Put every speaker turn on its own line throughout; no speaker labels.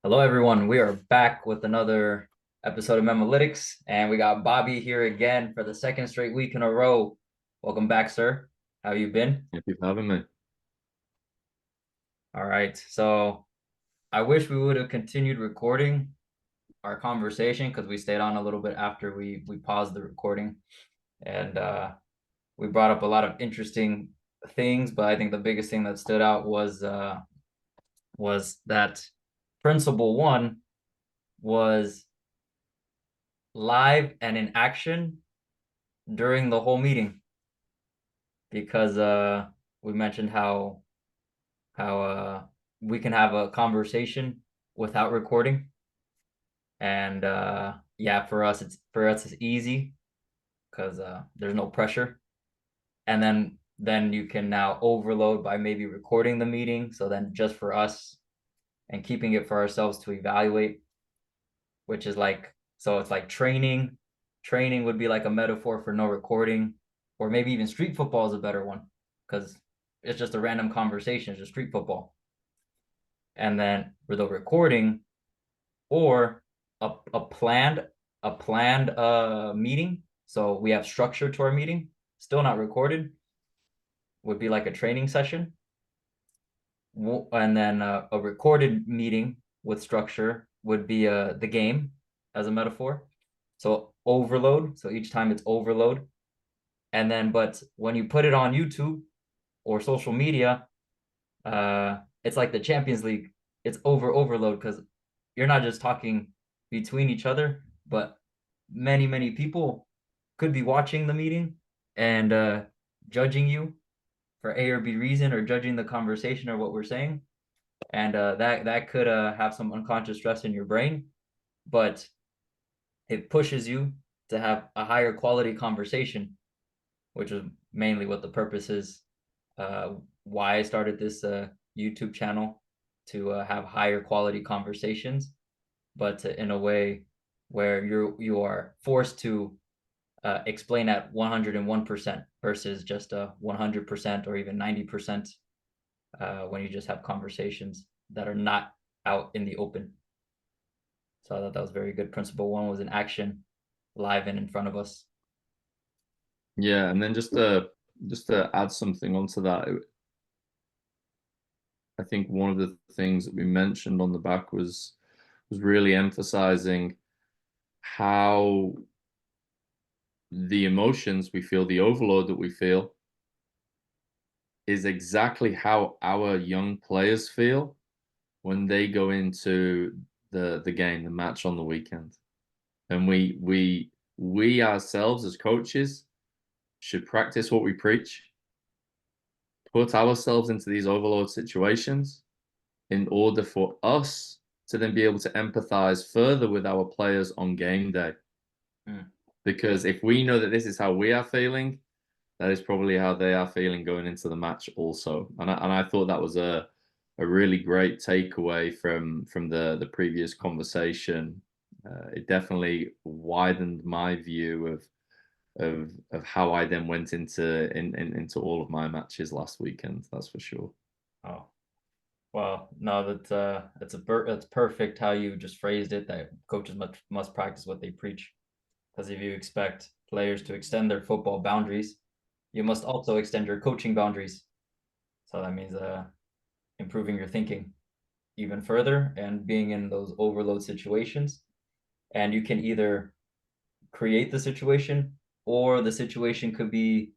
Hello, everyone. We are back with another episode of Memalytics, and we got Bobby here again for the second straight week in a row. Welcome back, sir. How you been?
Thank you for having me.
All right. So I wish we would have continued recording our conversation because we stayed on a little bit after we paused the recording, and we brought up a lot of interesting things. But I think the biggest thing that stood out was that principle one was live and in action during the whole meeting because we mentioned how we can have a conversation without recording. And yeah, for us it's easy because there's no pressure. And then you can now overload by maybe recording the meeting, so then just for us and keeping it for ourselves to evaluate, which is like, so it's like training would be like a metaphor for no recording, or maybe even street football is a better one because it's just a random conversation. It's just street football. And then for the recording, or a planned meeting, so we have structure to our meeting, still not recorded, would be like a training session. And then a recorded meeting with structure would be the game as a metaphor. So overload. So each time it's overload. And then, but when you put it on YouTube or social media, it's like the Champions League. It's overload because you're not just talking between each other, but many people could be watching the meeting and judging you for A or B reason, or judging the conversation or what we're saying, and that could have some unconscious stress in your brain, but it pushes you to have a higher quality conversation, which is mainly what the purpose is. Uh, why I started this YouTube channel, to have higher quality conversations, but in a way where you are forced to explain at 101% versus just 100% or even 90% when you just have conversations that are not out in the open. So I thought that was very good. Principle one was in action, live and in front of us.
Yeah, and then just to add something onto that, I think one of the things that we mentioned on the back was really emphasizing how the emotions we feel, the overload that we feel, is exactly how our young players feel when they go into the game, the match on the weekend. And we ourselves as coaches should practice what we preach, put ourselves into these overload situations in order for us to then be able to empathize further with our players on game day.
Mm.
Because if we know that this is how we are feeling, that is probably how they are feeling going into the match also. And I thought that was a really great takeaway from the previous conversation. It definitely widened my view of how I then went into all of my matches last weekend. That's for sure.
Oh, well, no, that's perfect how you just phrased it. That coaches must practice what they preach. Because if you expect players to extend their football boundaries, you must also extend your coaching boundaries. So that means improving your thinking even further and being in those overload situations. And you can either create the situation, or the situation could be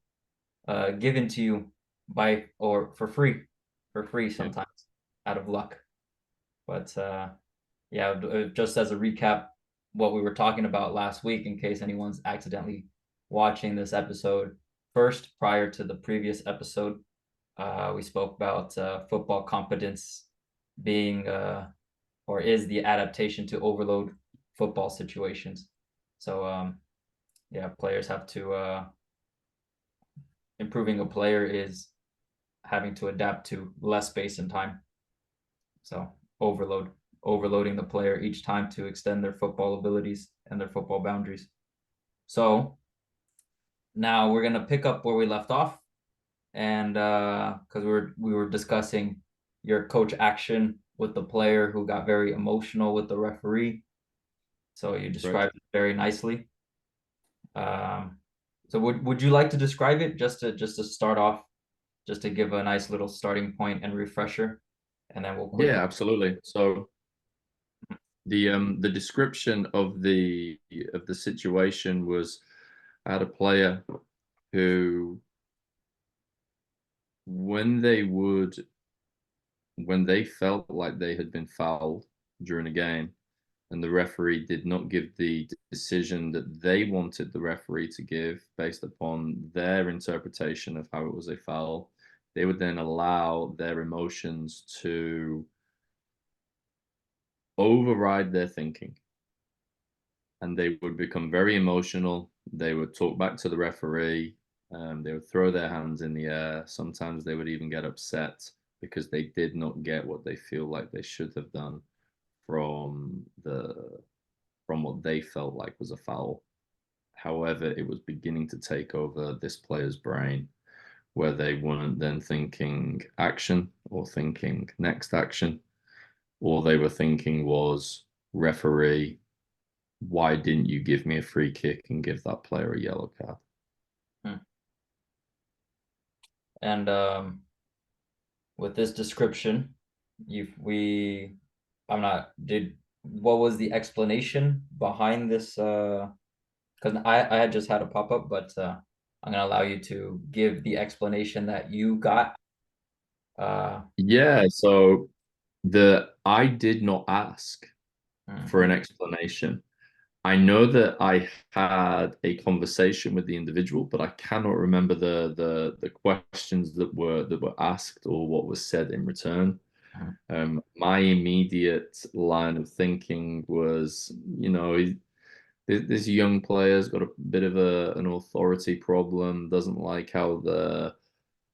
given to you by or for free
Yeah.
sometimes, out of luck. But yeah, just as a recap, what we were talking about last week, in case anyone's accidentally watching this episode first prior to the previous episode, we spoke about football competence being or is the adaptation to overload football situations. So yeah, players have to improving a player is having to adapt to less space and time. So overloading the player each time to extend their football abilities and their football boundaries. So now we're gonna pick up where we left off, and because we were discussing your coach action with the player who got very emotional with the referee. So you
Correct.
described it very nicely. Um, so would you like to describe it just to start off, just to give a nice little starting point and refresher, and then we'll quickly.
Yeah, absolutely. So the description of the situation was, I had a player who, when they would when they felt like they had been fouled during a game and the referee did not give the decision that they wanted the referee to give based upon their interpretation of how it was a foul, they would then allow their emotions to override their thinking, and they would become very emotional. They would talk back to the referee. They would throw their hands in the air. Sometimes they would even get upset because they did not get what they feel like they should have done from what they felt like was a foul. However, it was beginning to take over this player's brain, where they weren't then thinking action or thinking next action. All they were thinking was, referee, why didn't you give me a free kick and give that player a yellow card?
Hmm. And with this description, you we I'm not did what was the explanation behind this? Because I had just had a pop up, but I'm gonna allow you to give the explanation that you got. Uh,
Yeah, so the I did not ask for an
mhm,
explanation. I know that I had a conversation with the individual, but I cannot remember the questions that were asked or what was said in return.
mhm,
My immediate line of thinking was, this young player's got a bit of an authority problem, doesn't like how the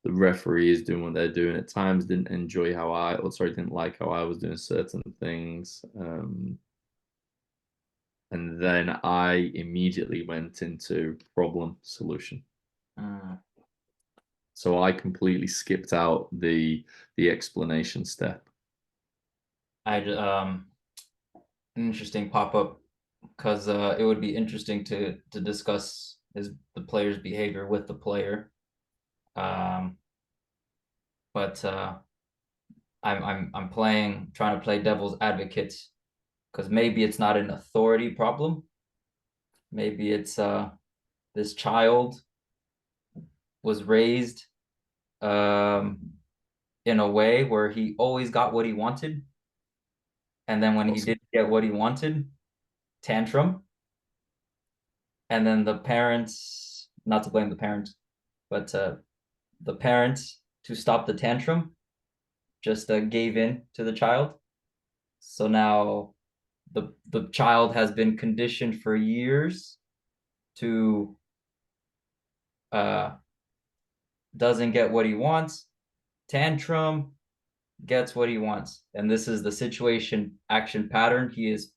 referee is doing what they're doing at times, didn't enjoy how didn't like how I was doing certain things. And then I immediately went into problem solution.
mhm.
So I completely skipped out the explanation step.
An interesting pop up because it would be interesting to discuss the player's behavior with the player. Um, but I'm trying to play devil's advocate because maybe it's not an authority problem. Maybe it's this child was raised um, in a way where he always got what he wanted, and then when he
Possible.
didn't get what he wanted, tantrum, and then the parents, not to blame the parents, but the parents to stop the tantrum just gave in to the child. So now the child has been conditioned for years to uh doesn't get what he wants, tantrum, gets what he wants. And this is the situation action pattern he is,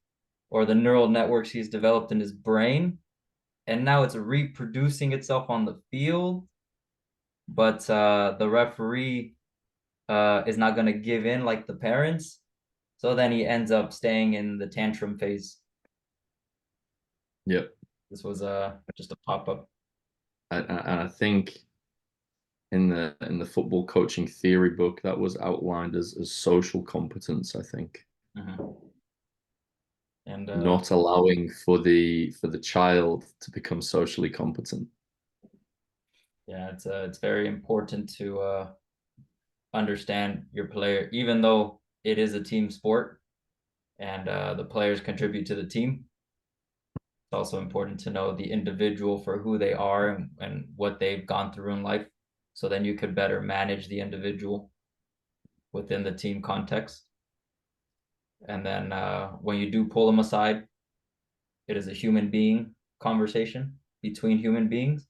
or the neural networks he's developed in his brain. And now it's reproducing itself on the field, but the referee is not going to give in like the parents. So then he ends up staying in the tantrum phase.
Yep.
This was just a pop up.
And I think in the football coaching theory book that was outlined as social competence, I think.
Mm-hmm. And
Not allowing for the child to become socially competent.
yeah, it's very important to understand your player, even though it is a team sport and the players contribute to the team. It's also important to know the individual for who they are and what they've gone through in life. So then you could better manage the individual within the team context. And then when you do pull them aside, it is a human being conversation between human beings.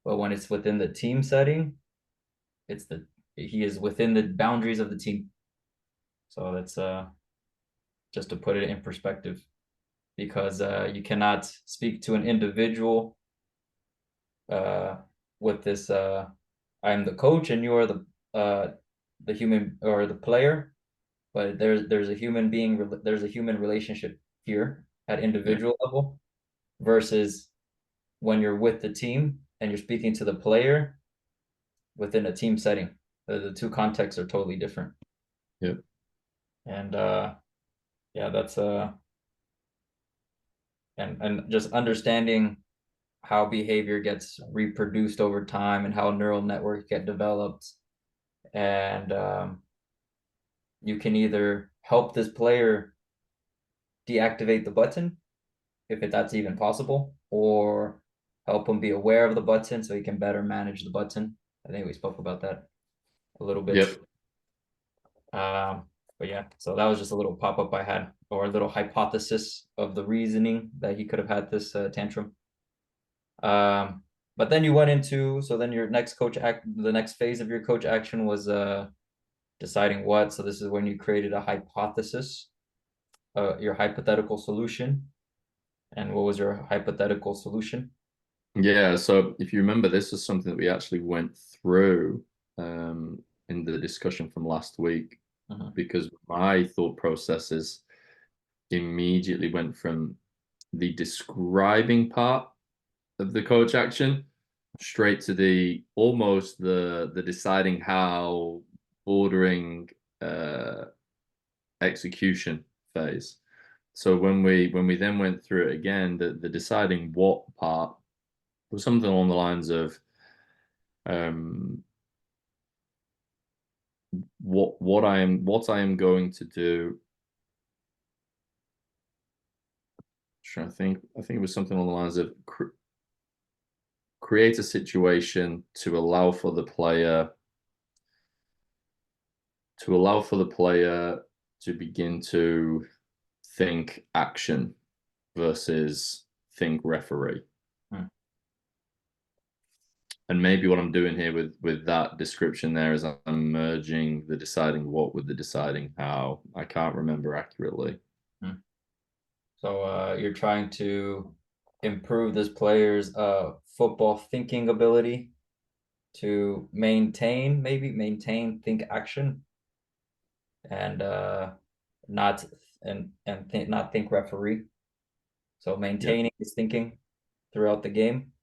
But when it's within the team setting, it's the he is within the boundaries of the team. So that's just to put it in perspective, because you cannot speak to an individual uh, with this. I am the coach, and you are the human or the player. but there's a human being, there's a human relationship here at
Yeah.
individual level versus when you're with the team and you're speaking to the player within a team setting. The two contexts are totally different.
Yeah.
And yeah, that's and just understanding how behavior gets reproduced over time and how neural networks get developed. And you can either help this player deactivate the button if that's even possible, or help him be aware of the button so he can better manage the button. I think we spoke about that a little bit.
Yep.
But yeah, so that was just a little pop up I had, or a little hypothesis of the reasoning that he could have had this tantrum. But then you went into, so then your next the next phase of your coach action was deciding what. So this is when you created a hypothesis, your hypothetical solution. And what was your hypothetical solution?
Yeah, so if you remember, this is something that we actually went through in the discussion from last week,
Mhm.
because my thought processes immediately went from the describing part of the coach action straight to the almost the deciding how, bordering uh, execution phase. So when we then went through it again, the deciding what part was something along the lines of um, what I am going to do. Trying to think. I think it was something along the lines of create a situation to allow for the player to begin to think action versus think referee.
Hmm.
And maybe what I'm doing here with that description there is I'm merging the deciding what with the deciding how. I can't remember accurately.
Hmm. So you're trying to improve this player's football thinking ability to maintain think action and not not think referee. So
Yeah.
maintaining his thinking throughout the game.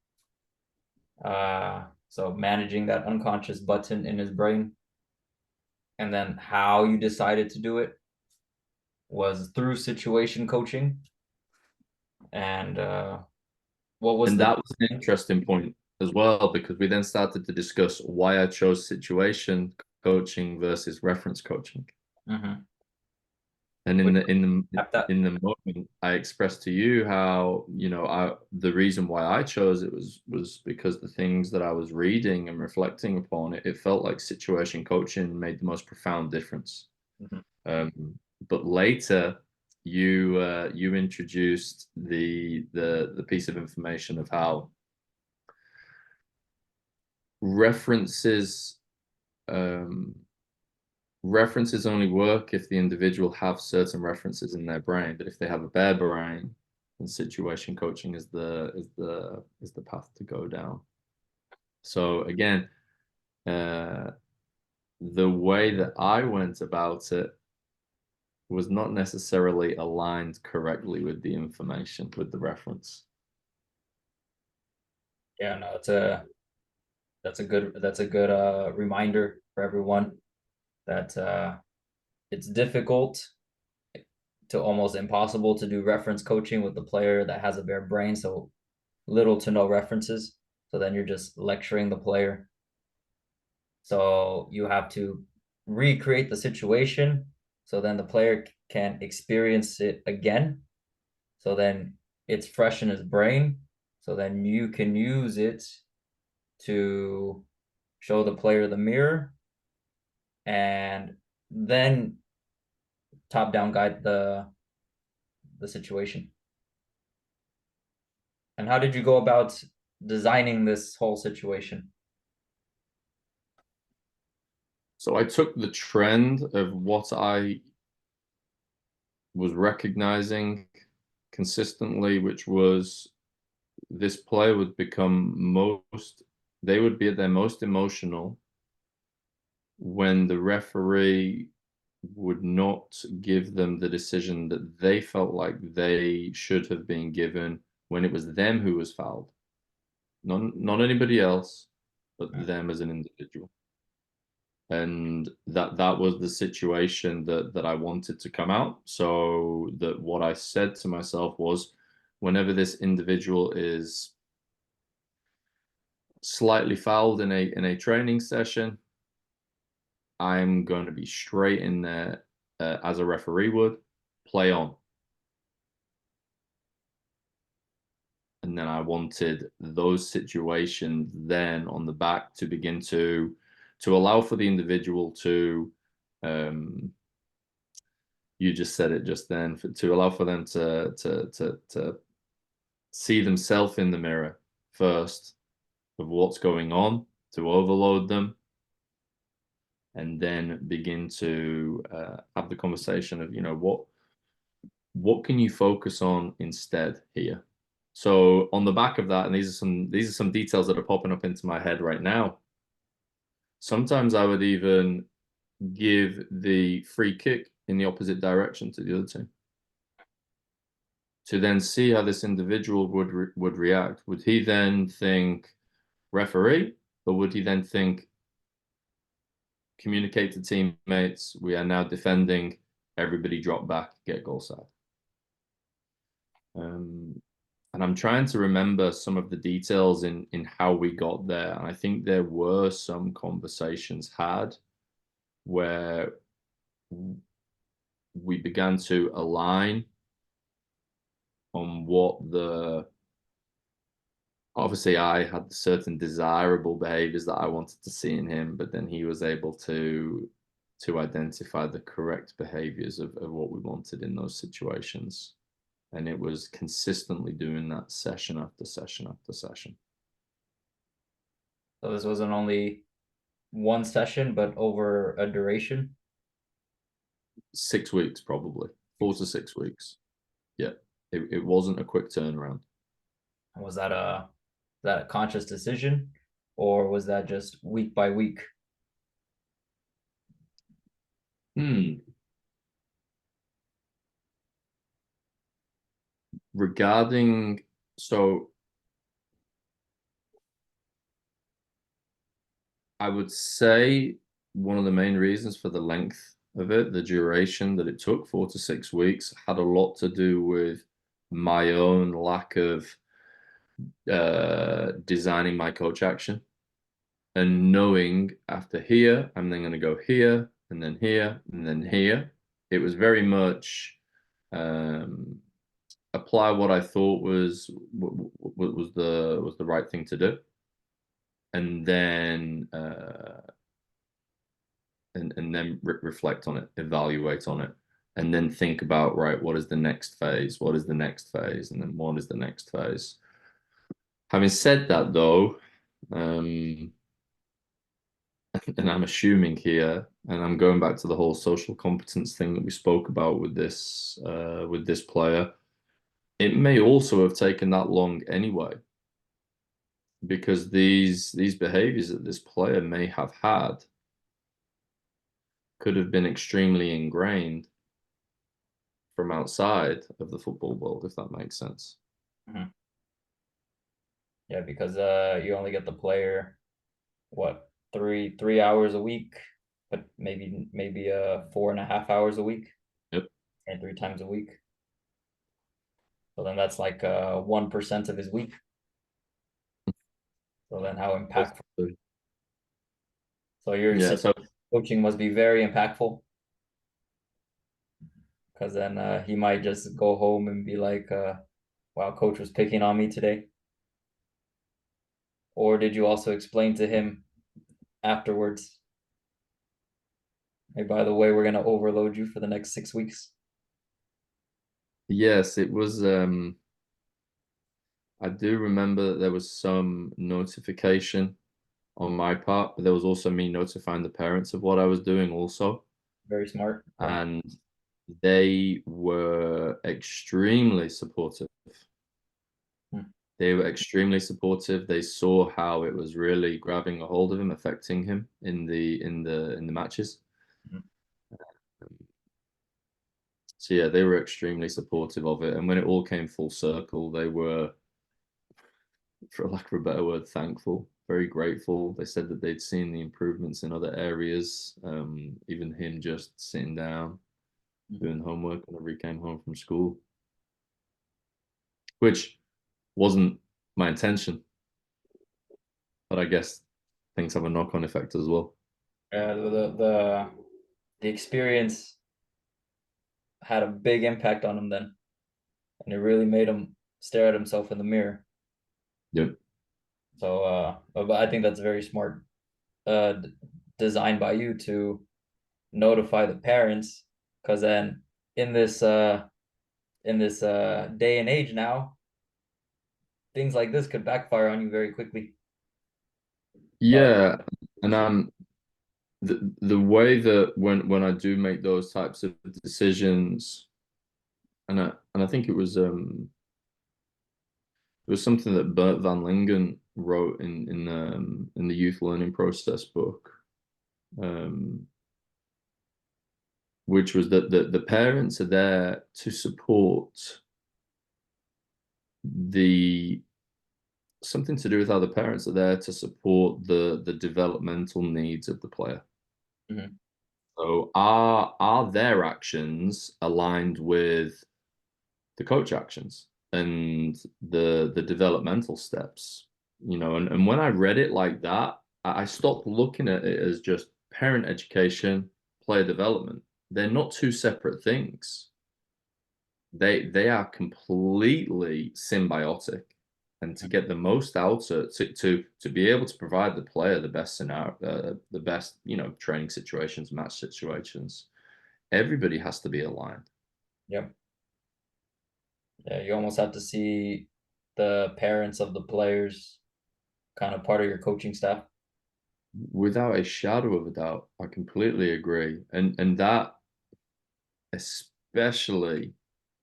So managing that unconscious button in his brain, and then how you decided to do it was through situation coaching. And what was
And
the
that was an interesting point as well, because we then started to discuss why I chose situation coaching versus reference coaching.
Mhm.
And in
Which
the in the
have that.
in the moment, I expressed to you how, the reason why I chose it was because the things that I was reading and reflecting upon it felt like situation coaching made the most profound difference.
Mhm.
But later, you introduced the piece of information of how references um, references only work if the individual have certain references in their brain. But if they have a bare brain, then situation coaching is the path to go down. So again, uh, the way that I went about it was not necessarily aligned correctly with the information, with the reference.
Yeah, no, that's a good reminder for everyone that it's difficult to almost impossible to do reference coaching with the player that has a bare brain, so little to no references. So then you're just lecturing the player. So you have to recreate the situation so then the player can experience it again. So then it's fresh in his brain. So then you can use it to show the player the mirror and then top down guide the situation. And how did you go about designing this whole situation?
So I took the trend of what I was recognizing consistently, which was this player would become they would be at their most emotional when the referee would not give them the decision that they felt like they should have been given when it was them who was fouled. Not anybody else, but them as an individual. And that was the situation that I wanted to come out. So that what I said to myself was, whenever this individual is slightly fouled in a training session, I'm going to be straight in there as a referee would, play on. And then I wanted those situations then on the back to begin to allow for the individual to you just said it just then, to allow for them to see themselves in the mirror first of what's going on, to overload them, and then begin to have the conversation of, you know, what can you focus on instead here. So on the back of that, and these are some details that are popping up into my head right now. Sometimes I would even give the free kick in the opposite direction to the other team to then see how this individual would react. Would he then think referee, or would he then think communicate to teammates, we are now defending, everybody drop back, get goal side? And I'm trying to remember some of the details in how we got there. And I think there were some conversations had where we began to align on what obviously I had certain desirable behaviors that I wanted to see in him, but then he was able to identify the correct behaviors of what we wanted in those situations. And it was consistently doing that session after session after session.
So this wasn't only one session, but over a duration?
6 weeks, probably 4 to 6 weeks. Yeah, it wasn't a quick turnaround.
Was that a conscious decision, or was that just week by week?
Regarding, so I would say one of the main reasons for the length of it, the duration that it took, 4 to 6 weeks, had a lot to do with my own lack of designing my coach action and knowing after here, I'm then going to go here and then here and then here. It was very much apply what I thought was the right thing to do, and then reflect on it, evaluate on it, and then think about, right, what is the next phase? What is the next phase? And then what is the next phase? Having said that, though, and I'm assuming here, and I'm going back to the whole social competence thing that we spoke about with this player, it may also have taken that long anyway, because these behaviors that this player may have had could have been extremely ingrained from outside of the football world, if that makes sense.
Mm-hmm. Yeah, because you only get the player, what, 3 hours a week, but maybe 4.5 hours a week.
Yep.
And 3 times a week. So then that's like 1% of his week. So then how impactful? So your coaching must be very impactful, because then he might just go home and be like, wow, coach was picking on me today. Or did you also explain to him afterwards, hey, by the way, we're going to overload you for the next 6 weeks?
Yes, it was. I do remember that there was some notification on my part, but there was also me notifying the parents of what I was doing also.
Very smart. Yeah.
And they were extremely supportive. They were extremely supportive. They saw how it was really grabbing a hold of him, affecting him in the matches. So yeah, they were extremely supportive of it. And when it all came full circle, they were, for lack of a better word, thankful, very grateful. They said that they'd seen the improvements in other areas. Even him just sitting down,
Mhm.
doing homework whenever he came home from school, which wasn't my intention, but I guess things have a knock-on effect as well.
The experience had a big impact on him then, and it really made him stare at himself in the mirror.
Yep.
So, but I think that's very smart, d designed by you to notify the parents, because then in this day and age now, things like this could backfire on you very quickly. Uh,
Yeah, and the way that when I do make those types of decisions, and I think it was something that Bert Van Lingen wrote in the Youth Learning Process book, um, which was that the parents are there to support the something to do with how the parents are there to support the developmental needs of the player.
mhm,
So are their actions aligned with the coach actions and the developmental steps? And when I read it like that, I stopped looking at it as just parent education, player development. They're not two separate things. They are completely symbiotic. And to get the most out of to be able to provide the player the best scenario, the best, training situations, match situations, everybody has to be aligned.
yep. Yeah, you almost have to see the parents of the players kind of part of your coaching staff.
Without a shadow of a doubt, I completely agree. And that, especially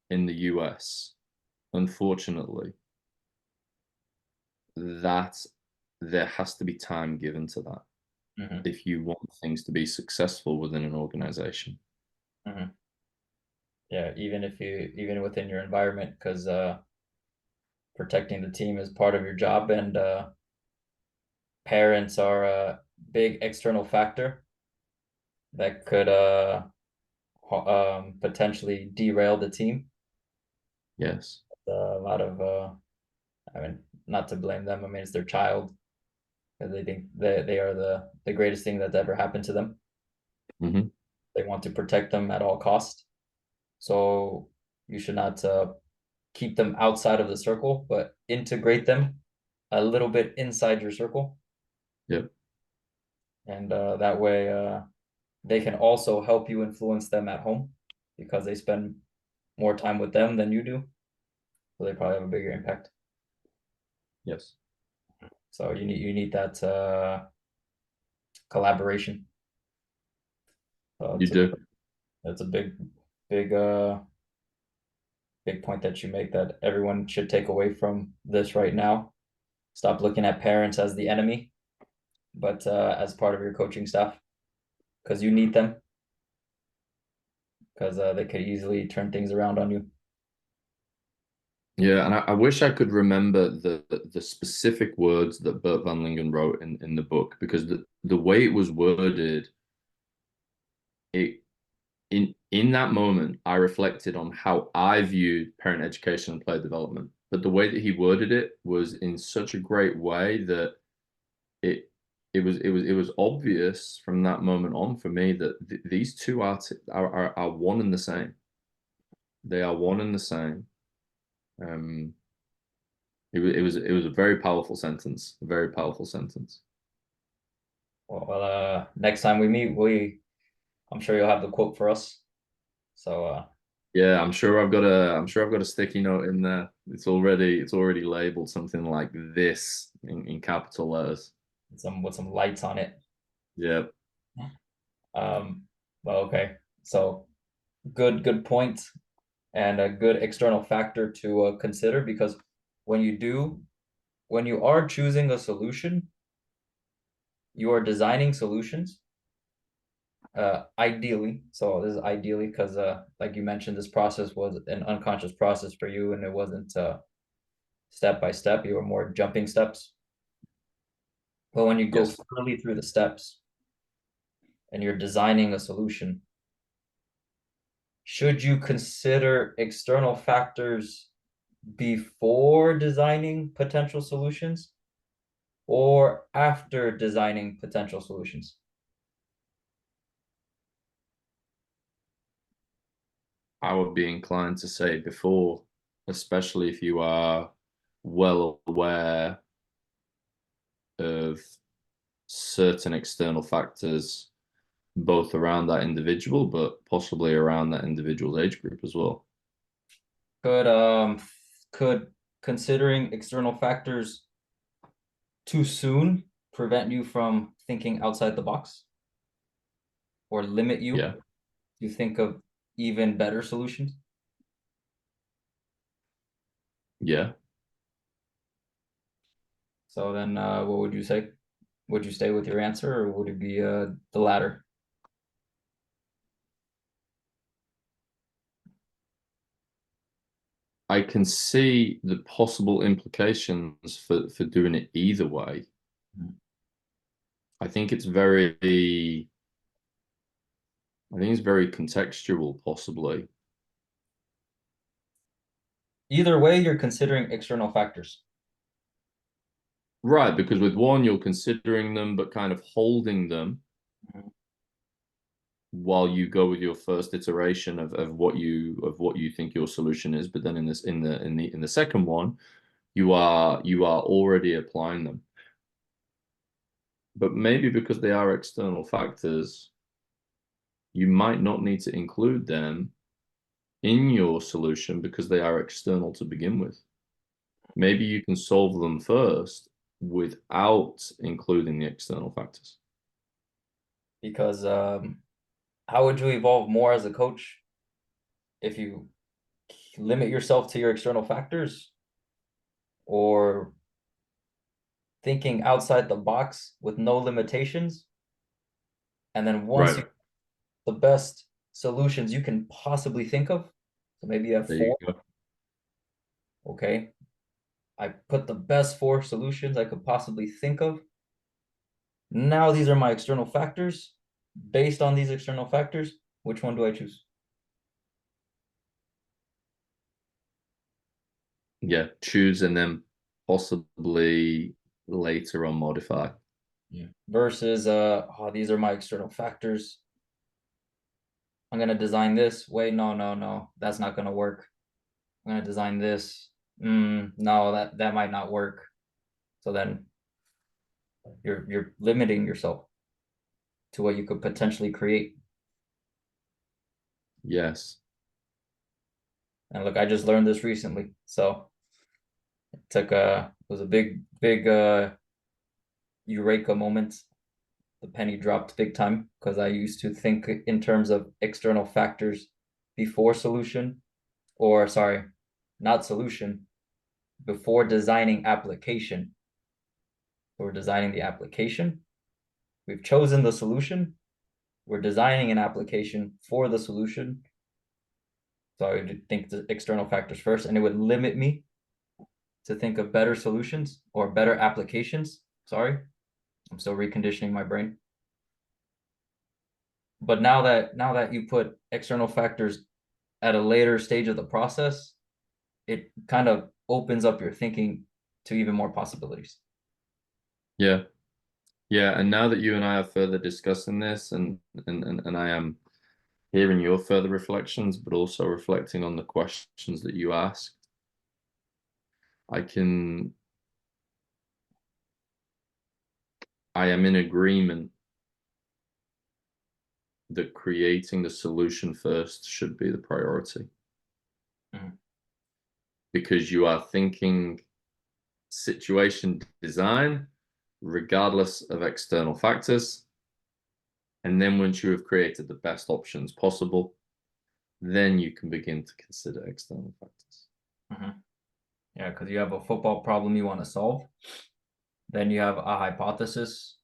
in the US, unfortunately, that there has to be time given to that
Hmm.
if you want things to be successful within an organization.
Hmm. Yeah, even within your environment, because protecting the team is part of your job, and parents are a big external factor that could potentially derail the team.
Yes.
A lot of I mean, not to blame them. I mean, it's their child, because they think they are the greatest thing that's ever happened to them.
Hmm.
They want to protect them at all costs. So you should not keep them outside of the circle, but integrate them a little bit inside your circle,
Yep.
and that way they can also help you influence them at home because they spend more time with them than you do, so they probably have a bigger impact.
Yes.
So you need that collaboration. So
You do.
it's a big big point that you make that everyone should take away from this right now. Stop looking at parents as the enemy, but as part of your coaching staff, because you need them, because they could easily turn things around on you.
Yeah, and I wish I could remember the specific words that Bert Van Lingen wrote in the book, because the way it was worded, it in that moment, I reflected on how I viewed parent education and player development. But the way that he worded it was in such a great way that it it was obvious from that moment on for me that these two are one and the same. They are one and the same. Um, it was a very powerful sentence, a very powerful sentence.
Well, next time we meet, I'm sure you'll have the quote for us. So
Yeah, I'm sure I've got a sticky note in there. It's already labeled something like this in capital letters.
some with some lights on it.
Yeah.
Um, well, okay. So good point, and a good external factor to consider, because when you do when you are choosing a solution, you are designing solutions Ideally, so this is ideally because like you mentioned, this process was an unconscious process for you, and it wasn't step by step. You were more jumping steps. But when you go
Yes,
thoroughly through the steps and you're designing a solution, should you consider external factors before designing potential solutions or after designing potential solutions?
I would be inclined to say before, especially if you are well aware of certain external factors, both around that individual, but possibly around that individual's age group as well.
Could could considering external factors too soon prevent you from thinking outside the box or limit you
Yeah,
to think of even better solutions?
yeah.
So then what would you say? Would you stay with your answer or would it be the latter?
I can see the possible implications for doing it either way. I think it's very, I think it's very contextual, possibly.
Either way, you're considering external factors.
Right, because with one, you're considering them, but kind of holding them
Mhm.
while you go with your first iteration of what you think your solution is. But then in this in the second one, you are already applying them. But maybe because they are external factors, you might not need to include them in your solution because they are external to begin with. Maybe you can solve them first without including the external factors.
Because how would you evolve more as a coach if you limit yourself to your external factors or thinking outside the box with no limitations? And then once you
Right.
the best solutions you can possibly think of, so maybe you have
There you
four,
go.
okay? I put the best four solutions I could possibly think of. Now these are my external factors. Based on these external factors, which one do I choose?
Yeah. Choose and then possibly later on modify.
Yeah. Versus oh, these are my external factors. I'm gonna design this. Wait, no, that's not gonna work. I'm gonna design this. No, that might not work. So then you're limiting yourself to what you could potentially create.
Yes.
And look, I just learned this recently. So it took it was a big eureka moment. The penny dropped big time because I used to think in terms of external factors before solution, or sorry, not solution, before designing application. We're designing the application. We've chosen the solution. We're designing an application for the solution. So I would think the external factors first, and it would limit me to think of better solutions or better applications. Sorry, I'm still reconditioning my brain. But now that you put external factors at a later stage of the process, it kind of opens up your thinking to even more possibilities.
Yeah. Yeah. And now that you and I are further discussing this and I am hearing your further reflections, but also reflecting on the questions that you asked, I can I am in agreement that creating the solution first should be the priority
Mhm.
because you are thinking situation design regardless of external factors. And then once you have created the best options possible, then you can begin to consider external factors.
Mhm. Yeah, because you have a football problem you want to solve. Then you have a hypothesis,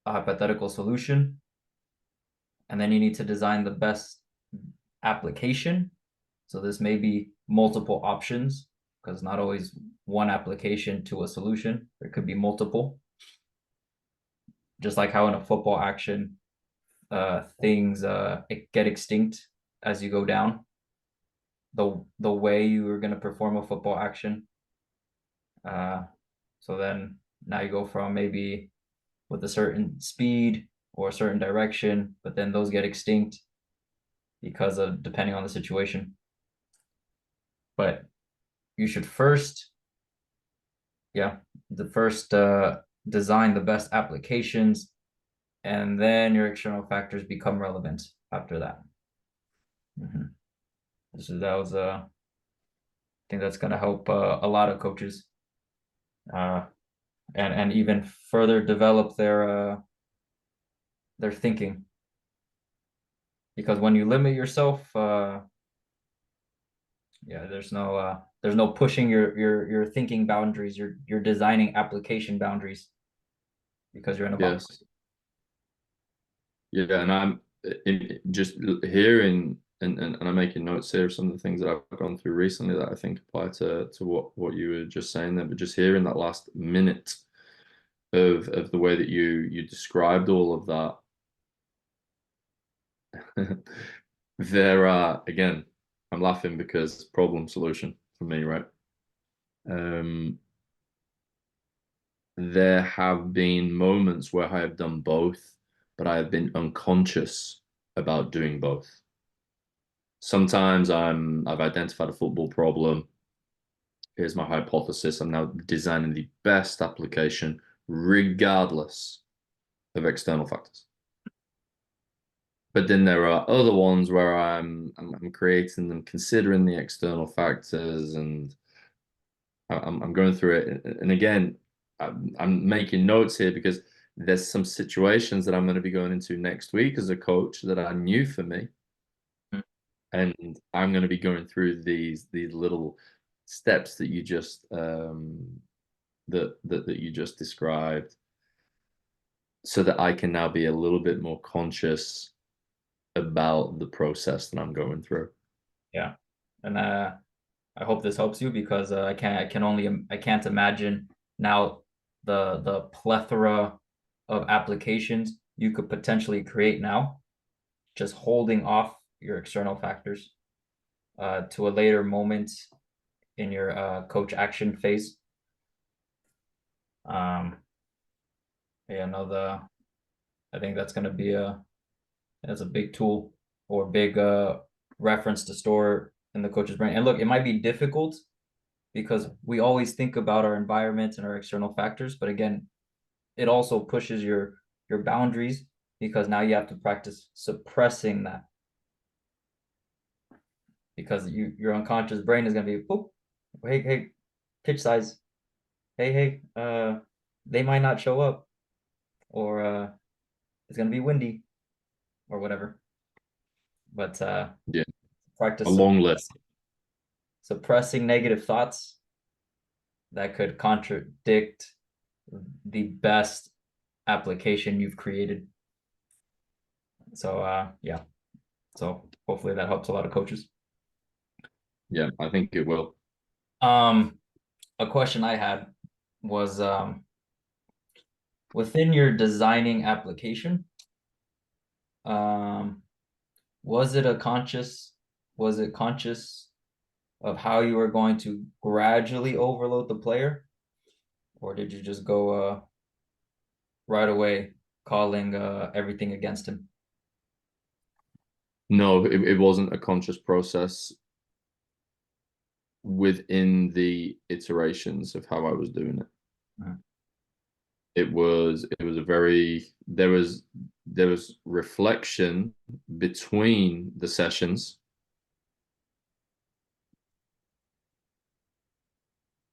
a hypothetical solution, and then you need to design the best application. So this may be multiple options because not always one application to a solution. There could be multiple. Just like how in a football action, things get extinct as you go down. The way you are going to perform a football action. Uh, so then now you go from maybe with a certain speed or a certain direction, but then those get extinct because of depending on the situation. But you should first, yeah, the first design the best applications, and then your external factors become relevant after that. Mm-hmm. That was I think that's going to help a lot of coaches, uh, and even further develop their thinking. Because when you limit yourself, yeah, there's no pushing your thinking boundaries. You're designing application boundaries because you're in a
Yes.
box.
Yeah, and I'm just hearing and I'm making notes here of some of the things that I've gone through recently that I think apply to what you were just saying there. But just hearing that last minute of the way that you described all of that, there are again, I'm laughing because problem solution for me, right? Um, there have been moments where I have done both, but I have been unconscious about doing both. Sometimes I've identified a football problem. Here's my hypothesis. I'm now designing the best application regardless of external factors. But then there are other ones where I'm creating them considering the external factors, and I'm going through it. And again, I'm making notes here because there's some situations that I'm going to be going into next week as a coach that are new for me, and I'm going to be going through these little steps that you just that you just described, so that I can now be a little bit more conscious about the process that I'm going through.
Yeah, and I hope this helps you because I can't imagine now the plethora of applications you could potentially create now, just holding off your external factors to a later moment in your coach action phase. Um, yeah, no, I think that's going to be a big tool or big reference to store in the coach's brain. And look, it might be difficult because we always think about our environment and our external factors, but again, it also pushes your boundaries because now you have to practice suppressing that because your unconscious brain is going to be, oh, hey, pitch size, hey, they might not show up, or it's going to be windy, or whatever. But
Yeah, a
practice
long list.
suppressing negative thoughts that could contradict the best application you've created. So yeah, so hopefully that helps a lot of coaches.
Yeah, I think it will.
Um, a question I had was within your designing application, um, was it a conscious, was it conscious of how you were going to gradually overload the player, or did you just go right away calling everything against him?
No, it wasn't a conscious process within the iterations of how I was doing it.
Mhm.
It was a very there was reflection between the sessions,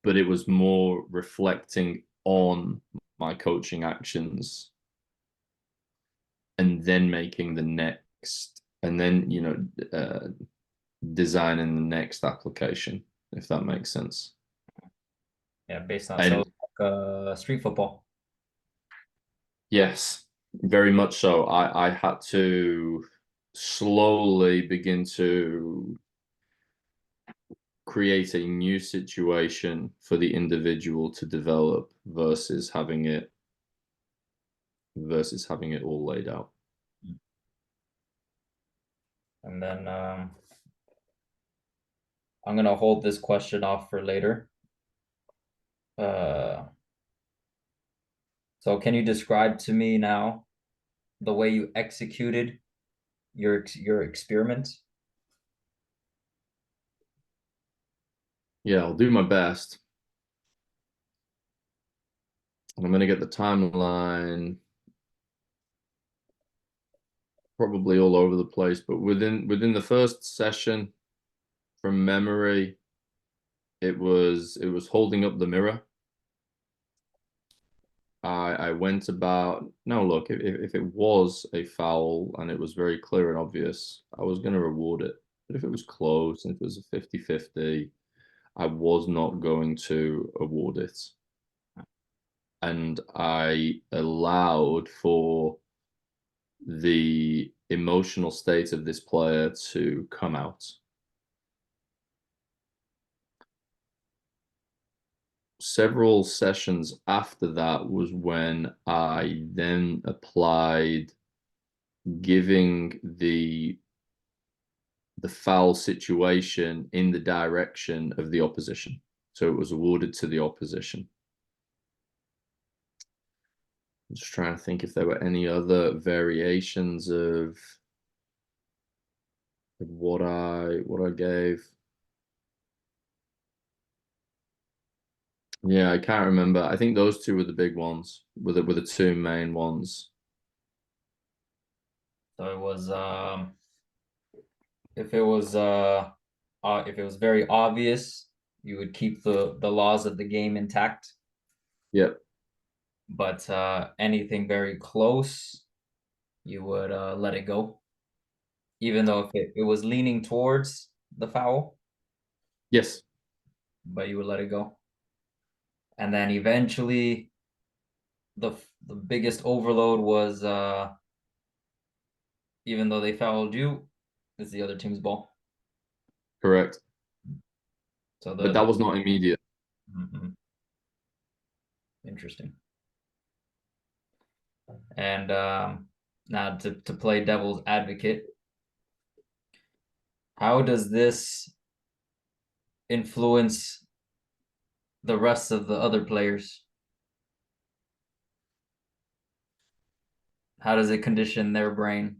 but it was more reflecting on my coaching actions and then making the next and then designing the next application, if that makes sense.
Yeah, based on
And
so street football.
yes, Very much so. I had to slowly begin to create a new situation for the individual to develop versus having it all laid out.
And then I'm gonna hold this question off for later. Uh, so can you describe to me now the way you executed your experiment?
Yeah, I'll do my best. I'm going to get the timeline probably all over the place, but within the first session, from memory, it was holding up the mirror. I went about now look, if it was a foul and it was very clear and obvious, I was going to reward it. But if it was close and if it was a 50-50, I was not going to award it. And I allowed for the emotional state of this player to come out. Several sessions after that was when I then applied giving the foul situation in the direction of the opposition. So it was awarded to the opposition. I'm just trying to think if there were any other variations of what I gave. Yeah, I can't remember. I think those two were the big ones, were the two main ones.
So it was if it was if it was very obvious, you would keep the laws of the game intact.
Yep.
But anything very close, you would let it go, even though if it was leaning towards the foul,
Yes.
but you would let it go. And then eventually, the the biggest overload was even though they fouled you, it's the other team's ball.
Correct.
So
But
the
that was not immediate.
Mhm. Interesting. And now to play devil's advocate, how does this influence the rest of the other players? How does it condition their brain?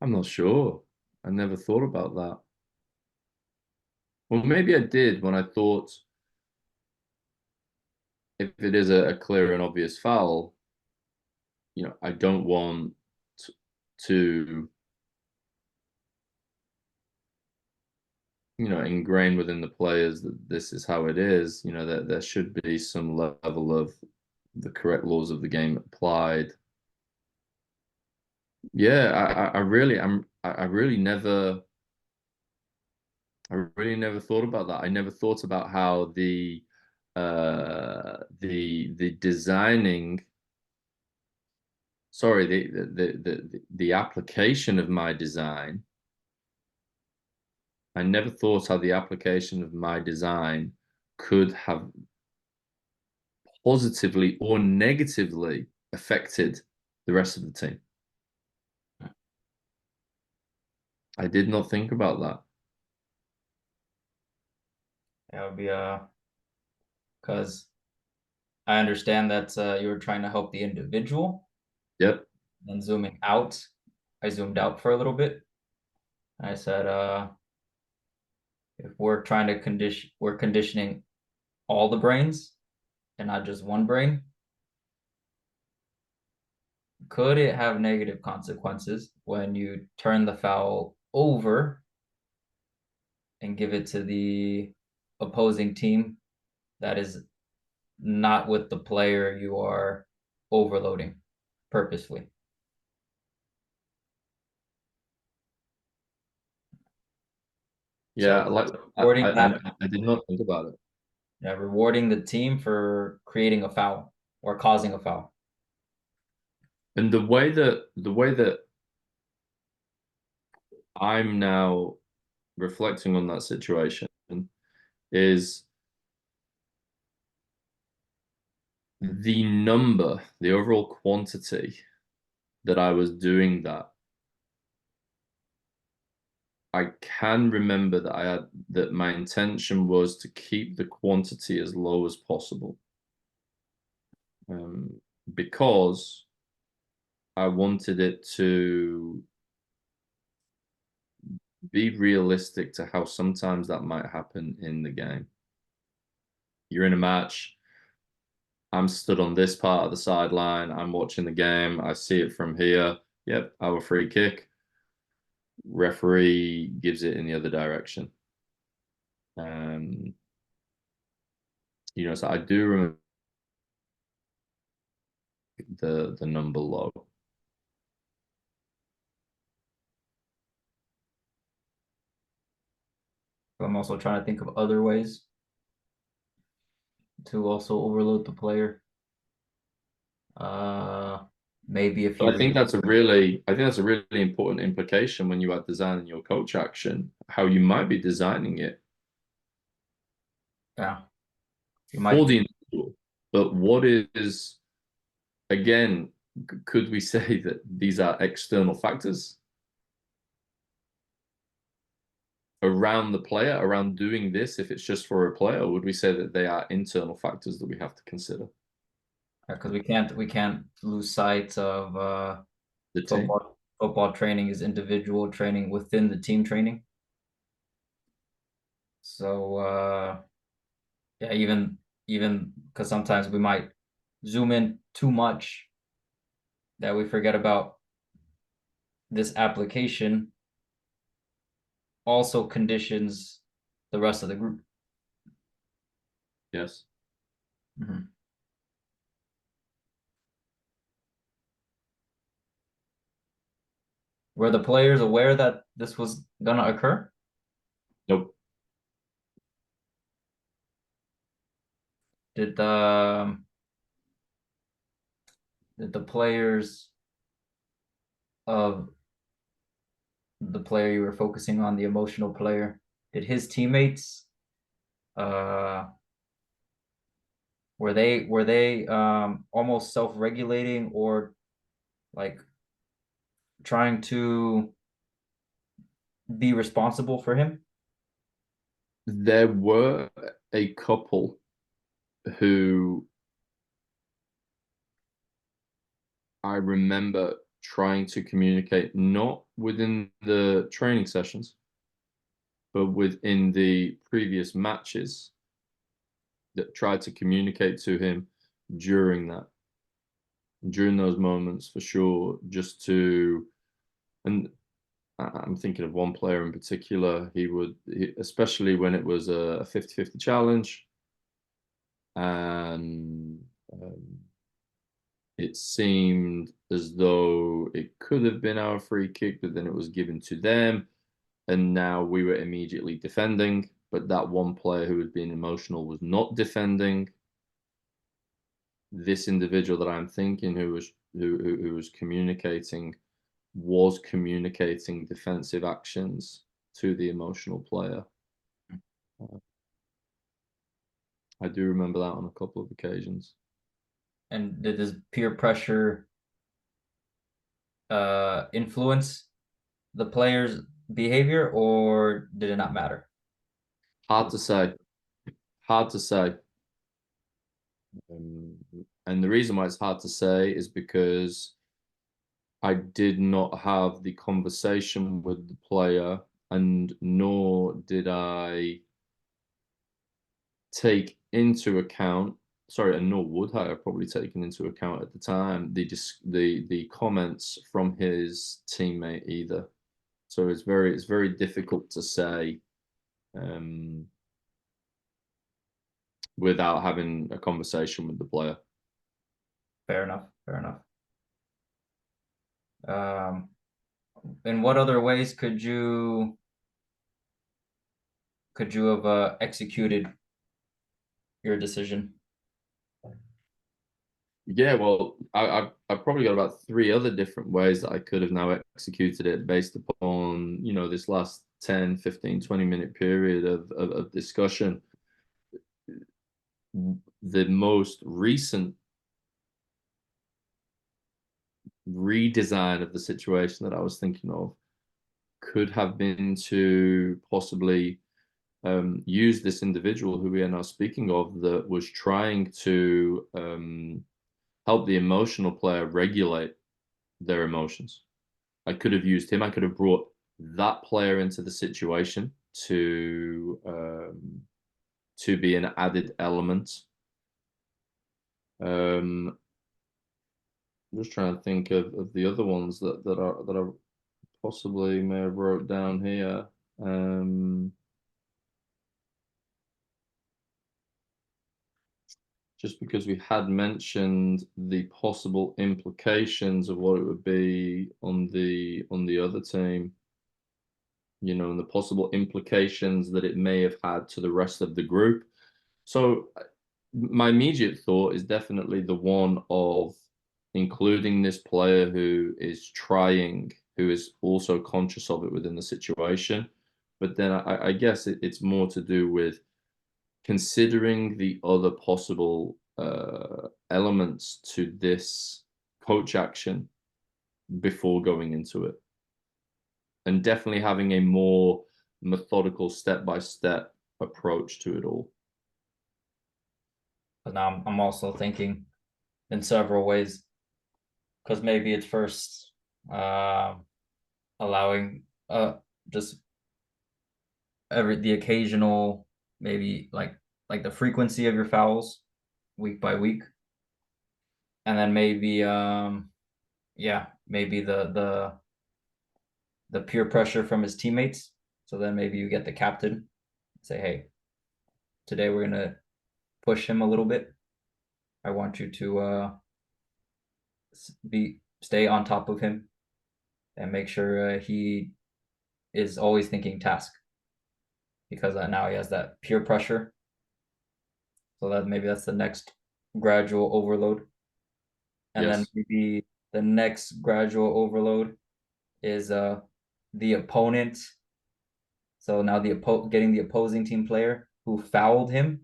I'm not sure. I never thought about that. Well, maybe I did when I thought if it is a clear and obvious foul, I don't want to, ingrain within the players that this is how it is, that there should be some level of the correct laws of the game applied. Yeah, I really never thought about that. I never thought about how the designing, sorry, the application of my design. I never thought how the application of my design could have positively or negatively affected the rest of the team. I did not think about that.
That would be because I understand that you were trying to help the individual.
Yep.
Then zooming out, I zoomed out for a little bit. I said, if we're trying to we're conditioning all the brains and not just one brain. Could it have negative consequences when you turn the foul over and give it to the opposing team that is not with the player you are overloading purposefully?
Yeah,
So
like
rewarding
I
that,
I, I did not think about it.
yeah, rewarding the team for creating a foul or causing a foul.
And the way that I'm now reflecting on that situation is the overall quantity that I was doing that. I can remember that my intention was to keep the quantity as low as possible, um, because I wanted it to be realistic to how sometimes that might happen in the game. You're in a match. I'm stood on this part of the sideline. I'm watching the game. I see it from here. Yep, our free kick. Referee gives it in the other direction. Um, so I do remember the number low.
I'm also trying to think of other ways to also overload the player. Uh, Maybe if
But
you re
I think that's a really important implication when you are designing your coach action, how you might be designing it
yeah, you
for
might
the individual. But what is, again, could we say that these are external factors around the player, around doing this, if it's just for a player, or would we say that they are internal factors that we have to consider?
because we can't lose sight of
The team.
football training is individual training within the team training. So yeah, even because sometimes we might zoom in too much that we forget about this application also conditions the rest of the group.
Yes.
Mhm. Were the players aware that this was gonna occur?
Nope.
Did the did the players of the player you were focusing on, the emotional player, did his teammates uh were they almost self-regulating or like trying to be responsible for him?
There were a couple who I remember trying to communicate, not within the training sessions, but within the previous matches, that tried to communicate to him during that, during those moments for sure, just to, and I'm thinking of one player in particular, especially when it was a 50-50 challenge, and it seemed as though it could have been our free kick, but then it was given to them. And now we were immediately defending. But that one player who was being emotional was not defending. This individual that I'm thinking who was communicating defensive actions to the emotional player. I do remember that on a couple of occasions.
And did this peer pressure influence the player's behavior or did it not matter?
Hard to say. Hard to say. Um, and the reason why it's hard to say is because I did not have the conversation with the player, and nor did I take into account, sorry, and nor would I have probably taken into account at the time the comments from his teammate either. So it's very difficult to say, um, without having a conversation with the player.
Fair enough. Fair enough. Um, in what other ways could you have executed your decision?
Yeah, well, I've probably got about three other different ways that I could have now executed it based upon, this last 10, 15, 20 minute period of discussion. The most recent redesign of the situation that I was thinking of could have been to possibly use this individual who we are now speaking of that was trying to help the emotional player regulate their emotions. I could have used him. I could have brought that player into the situation to be an added element. I'm just trying to think of the other ones that I possibly may have wrote down here. Just because we had mentioned the possible implications of what it would be on the other team, and the possible implications that it may have had to the rest of the group. So my immediate thought is definitely the one of including this player who is trying, who is also conscious of it within the situation. But then I guess it's more to do with considering the other possible elements to this coach action before going into it, and definitely having a more methodical step-by-step approach to it all.
But now I'm also thinking in several ways, because maybe it's first allowing just the occasional, maybe like the frequency of your fouls week by week, and then maybe yeah, maybe the peer pressure from his teammates. So then maybe you get the captain say, hey, today we're gonna push him a little bit. I want you to stay on top of him and make sure he is always thinking task, because now he has that peer pressure. So that maybe that's the next gradual overload. And then
Yes.
maybe the next gradual overload is the opponent. So now getting the opposing team player who fouled him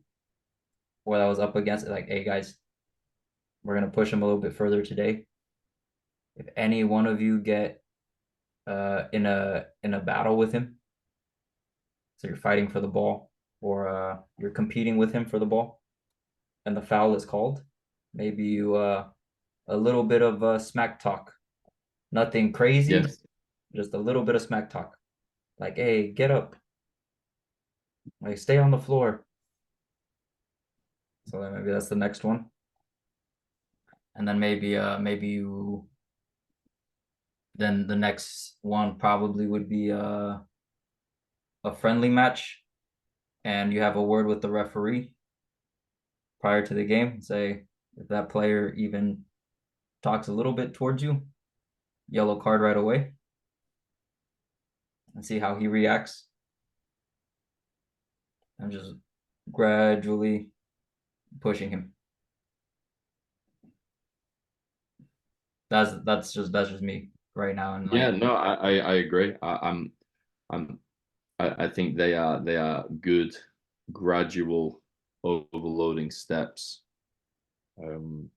or that was up against it, like, hey guys, we're gonna push him a little bit further today. If any one of you get in a battle with him, so you're fighting for the ball or you're competing with him for the ball, and the foul is called, maybe you a little bit of smack talk, nothing crazy,
Yes.
just a little bit of smack talk, like, hey, get up, like stay on the floor. So then maybe that's the next one, and then maybe you then the next one probably would be a friendly match, and you have a word with the referee prior to the game. Say if that player even talks a little bit towards you, yellow card right away, and see how he reacts, and just gradually pushing him. That's just me right now, and
Yeah,
like,
no, I agree. I'm I think they are good gradual overloading steps. Um,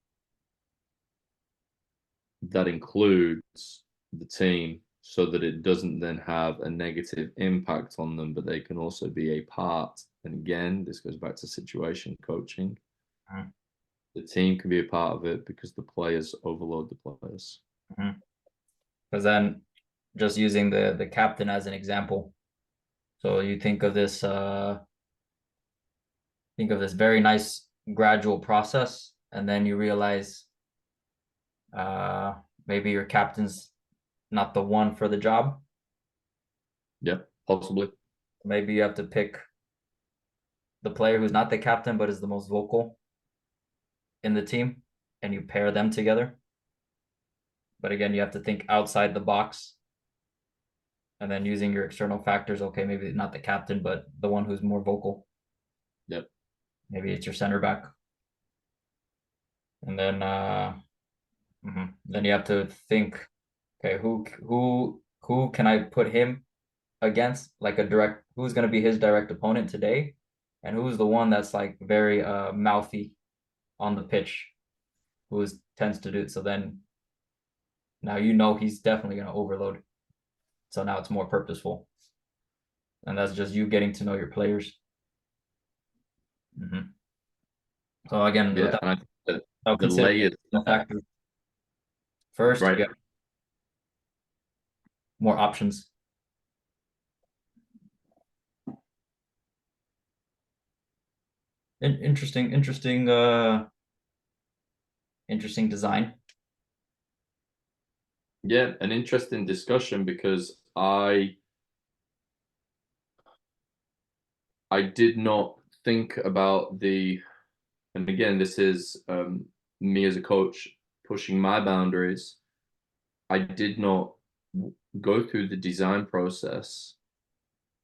that includes the team so that it doesn't then have a negative impact on them, but they can also be a part. And again, this goes back to situation coaching.
mhm,
The team can be a part of it because the players overload the players.
mhm. Because then just using the captain as an example. So you think of this very nice gradual process, and then you realize uh maybe your captain's not the one for the job.
Yeah, possibly.
Maybe you have to pick the player who's not the captain but is the most vocal in the team, and you pair them together. But again, you have to think outside the box, and then using your external factors. Okay, maybe not the captain, but the one who's more vocal.
Yep.
Maybe it's your center back. And then you have to think, okay, who can I put him against, like a direct, who's going to be his direct opponent today, and who's the one that's like very mouthy on the pitch, who tends to do it. So then now he's definitely going to overload. So now it's more purposeful, and that's just you getting to know your players. Hmm. So again,
Yeah, and I think that
without
the
considering
layers
the factor first, you
right.
get more options. Interesting design.
Yeah, an interesting discussion because I did not think about and again, this is me as a coach pushing my boundaries. I did not go through the design process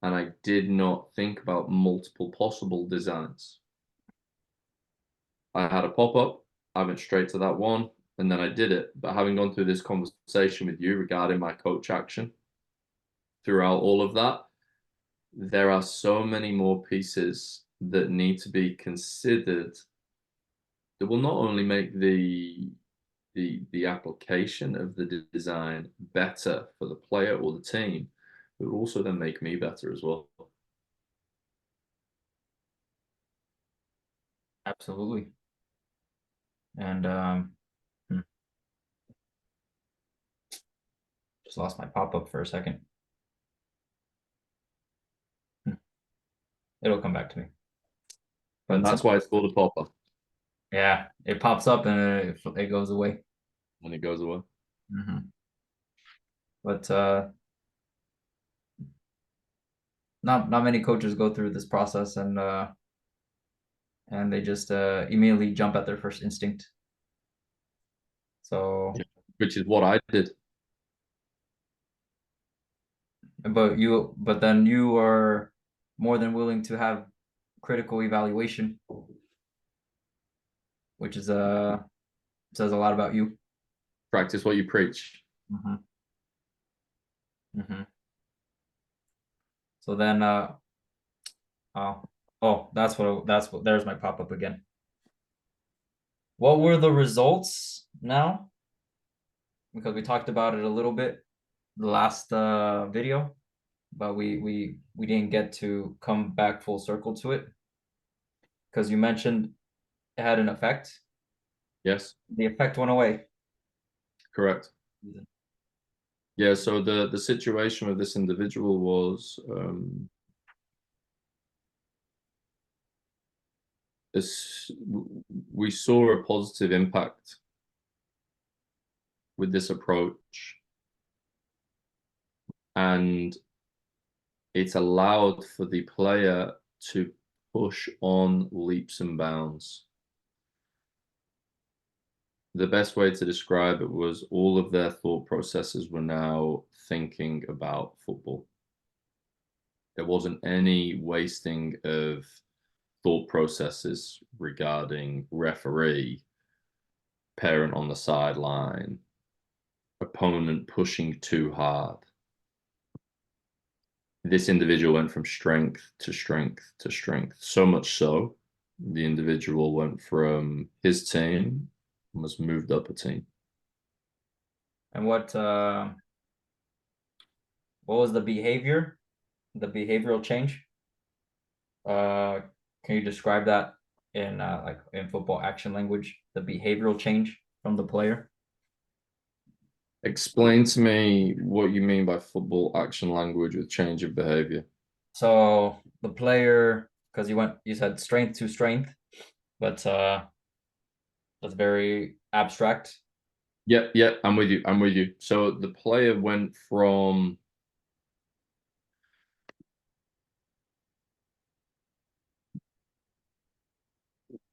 and I did not think about multiple possible designs. I had a pop up, I went straight to that one, and then I did it. But having gone through this conversation with you regarding my coach action throughout all of that, there are so many more pieces that need to be considered that will not only make the application of the design better for the player or the team, but will also then make me better as well.
Absolutely. And just lost my pop-up for a second. It'll come back to me.
And
But
that's why it's called a pop up
yeah, it pops up and it goes away.
when it goes away.
Hmm. But not many coaches go through this process, and they just immediately jump at their first instinct. So,
Yeah. Which is what I did.
but then you are more than willing to have critical evaluation, which is says a lot about you.
Practice what you preach.
Hmm. Hmm. So then, oh, there's my pop up again. What were the results now? Because we talked about it a little bit the last video, but we didn't get to come back full circle to it because you mentioned it had an effect.
Yes,
The effect went away.
correct. Yeah, so the situation with this individual was this, we saw a positive impact with this approach, and it allowed for the player to push on leaps and bounds. The best way to describe it was all of their thought processes were now thinking about football. There wasn't any wasting of thought processes regarding referee, parent on the sideline, opponent pushing too hard. This individual went from strength to strength to strength. So much so, the individual went from his team and was moved up a team.
And what was the behavior? The behavioral change? Uh, can you describe that in like in football action language? The behavioral change from the player.
Explain to me what you mean by football action language with change of behavior.
So the player, because you said strength to strength, but that's very abstract.
Yep, yep, I'm with you. I'm with you. So the player went from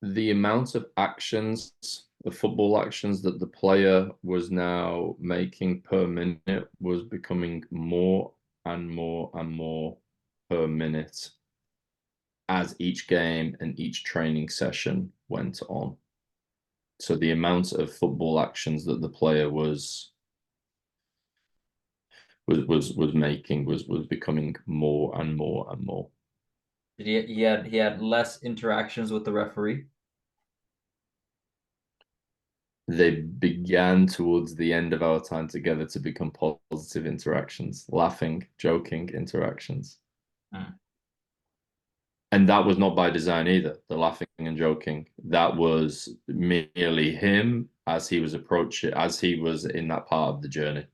the amount of actions, the football actions that the player was now making per minute was becoming more and more and more per minute as each game and each training session went on. So the amount of football actions that the player was making was becoming more and more and more.
Did he had less interactions with the referee?
They began towards the end of our time together to become positive interactions, laughing, joking interactions.
Hmm.
And that was not by design either, the laughing and joking. That was merely him as he was approaching, as he was in that part of the journey.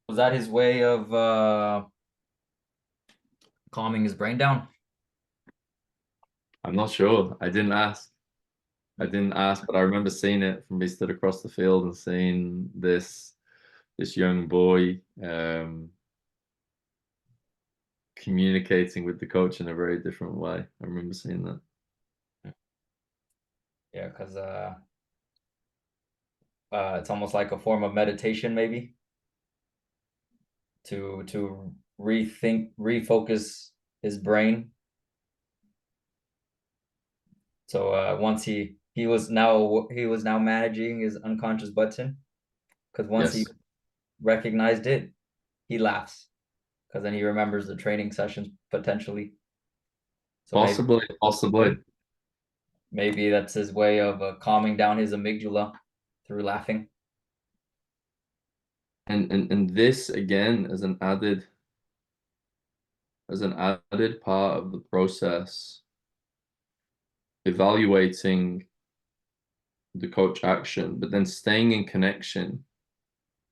Was that his way of calming his brain down?
I'm not sure. I didn't ask. I didn't ask, but I remember seeing it from me stood across the field and seeing this young boy communicating with the coach in a very different way. I remember seeing that.
Yeah, because it's almost like a form of meditation, maybe to refocus his brain. So once he was now managing his unconscious button, because once he
Yes,
recognized it, he laughs because then he remembers the training sessions potentially. So maybe
possibly, possibly.
maybe that's his way of calming down his amygdala through laughing.
And this again as an added part of the process, evaluating the coach action, but then staying in connection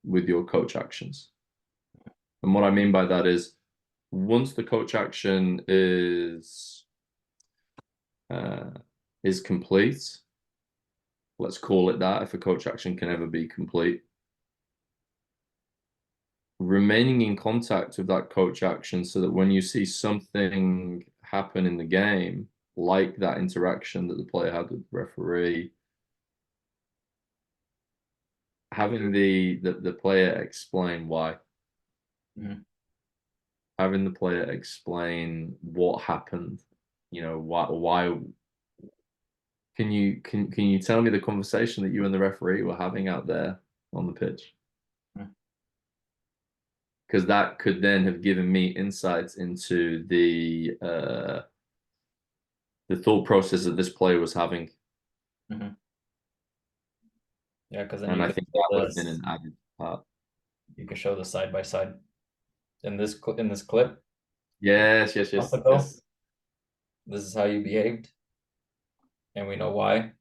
with your coach actions. And what I mean by that is once the coach action uh, is complete, let's call it that, if a coach action can ever be complete, remaining in contact with that coach action so that when you see something happen in the game, like that interaction that the player had with the referee, having the player explain why,
Mhm.
having the player explain what happened, why can you tell me the conversation that you and the referee were having out there on the pitch?
Mhm.
Because that could then have given me insights into the thought process that this player was having.
Mhm. Yeah, because then
And
you
I
could
think
show
that would have been
this,
an added part.
you could show the side by side in this clip.
Yes, yes,
Month
yes,
ago,
yes.
this is how you behaved, and we know why.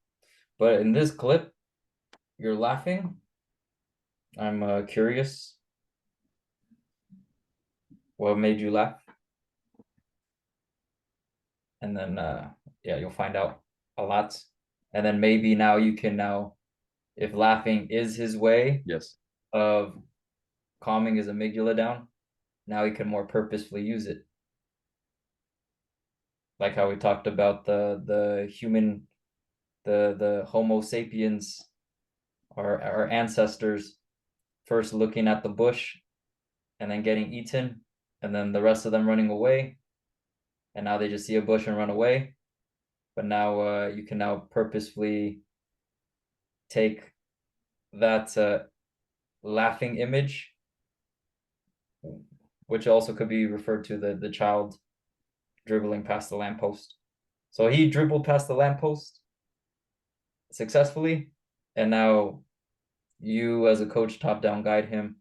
But in this clip, you're laughing. I'm curious. What made you laugh? And then yeah, you'll find out a lot. And then maybe now you can now, if laughing is his way
Yes.
of calming his amygdala down, now he can more purposefully use it. Like how we talked about the human, the Homo sapiens, our ancestors first looking at the bush and then getting eaten, and then the rest of them running away, and now they just see a bush and run away. But now you can now purposefully take that laughing image, which also could be referred to the child dribbling past the lamppost. So he dribbled past the lamppost successfully, and now you as a coach top down guide him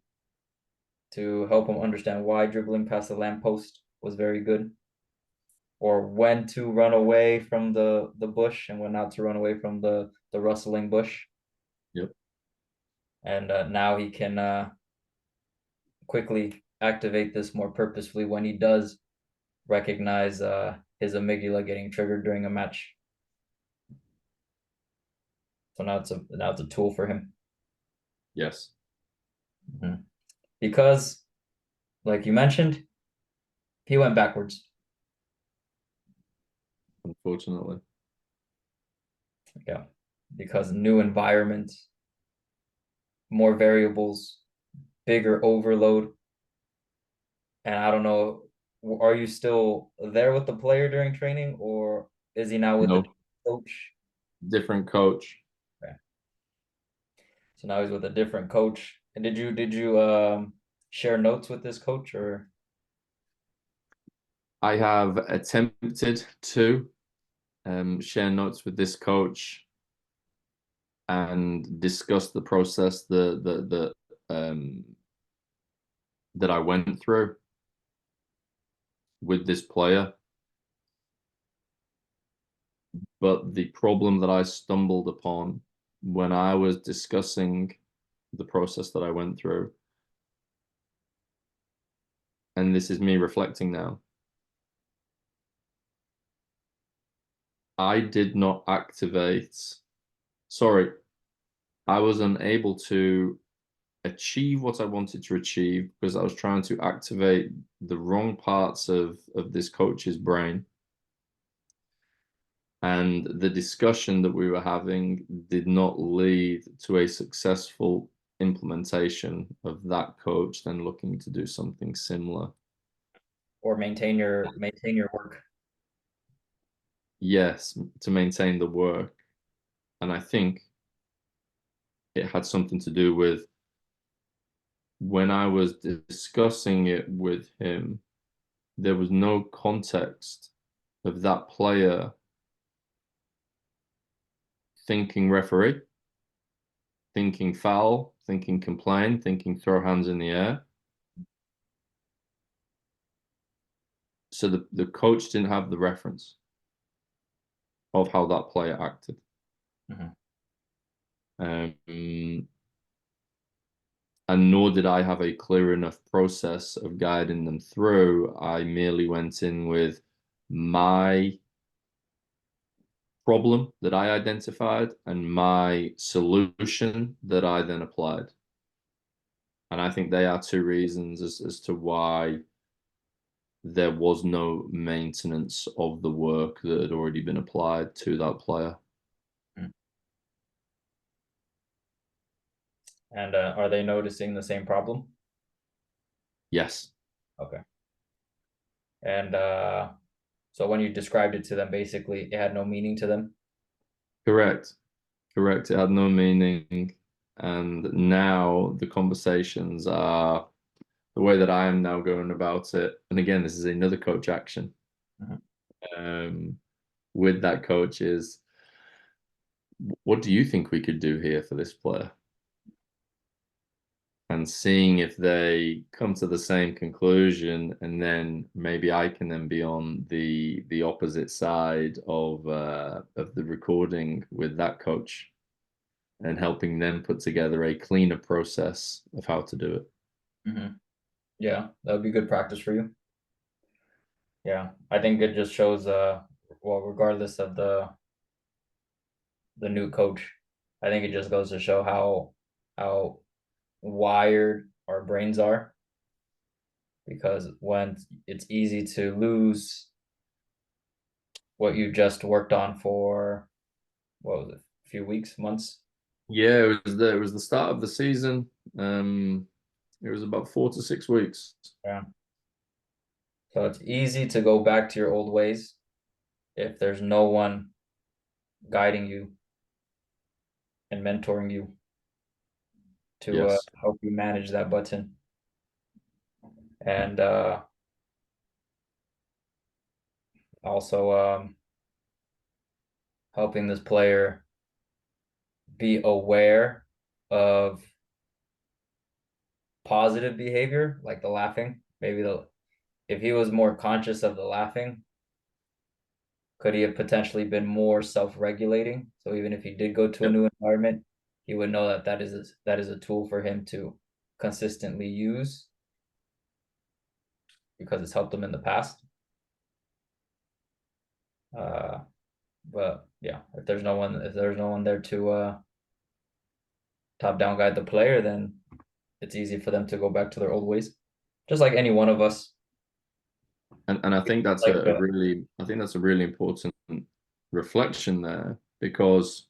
to help him understand why dribbling past the lamppost was very good, or when to run away from the bush and when not to run away from the rustling bush.
Yep.
And now he can quickly activate this more purposefully when he does recognize his amygdala getting triggered during a match. So now it's a tool for him.
Yes.
Mhm. Because, like you mentioned, he went backwards.
Unfortunately.
Yeah, because new environment, more variables, bigger overload, and I don't know. Are you still there with the player during training, or is he now with the
No.
coach?
different coach.
Okay. So now he's with a different coach. And did you share notes with this coach or
I have attempted to share notes with this coach and discuss the process that I went through with this player. But the problem that I stumbled upon when I was discussing the process that I went through, and this is me reflecting now, I did not activate, sorry, I was unable to achieve what I wanted to achieve because I was trying to activate the wrong parts of this coach's brain. And the discussion that we were having did not lead to a successful implementation of that coach then looking to do something similar.
maintain your work?
Yes, to maintain the work. And I think it had something to do with when I was discussing it with him, there was no context of that player thinking referee, thinking foul, thinking complain, thinking throw hands in the air. So the coach didn't have the reference of how that player acted.
Mhm.
Um, and nor did I have a clear enough process of guiding them through. I merely went in with my problem that I identified and my solution that I then applied. And I think they are two reasons as to why there was no maintenance of the work that had already been applied to that player.
Mm. And are they noticing the same problem?
Yes,
Okay. And so when you described it to them, basically it had no meaning to them.
correct. Correct. It had no meaning. And now the conversations are the way that I am now going about it. And again, this is another coach action.
Mhm.
Um, with that coach is what do you think we could do here for this player? And seeing if they come to the same conclusion, and then maybe I can then be on the opposite side of the recording with that coach and helping them put together a cleaner process of how to do it.
Mhm. Yeah, that would be good practice for you. Yeah, I think it just shows well, regardless of the new coach, I think it just goes to show how wired our brains are, because when it's easy to lose what you just worked on for, what was it, a few weeks, months.
Yeah, it was the start of the season. It was about 4 to 6 weeks.
Yeah. So it's easy to go back to your old ways if there's no one guiding you and mentoring you to
Yes.
help you manage that button. And also helping this player be aware of positive behavior, like the laughing. Maybe the if he was more conscious of the laughing, could he have potentially been more self-regulating? So even if he did go to a
Yep.
new environment, he would know that that is a tool for him to consistently use because it's helped him in the past. Uh, but yeah, if there's no one there to top down guide the player, then it's easy for them to go back to their old ways, just like any one of us.
And I think that's
Like
I think that's a really important reflection there because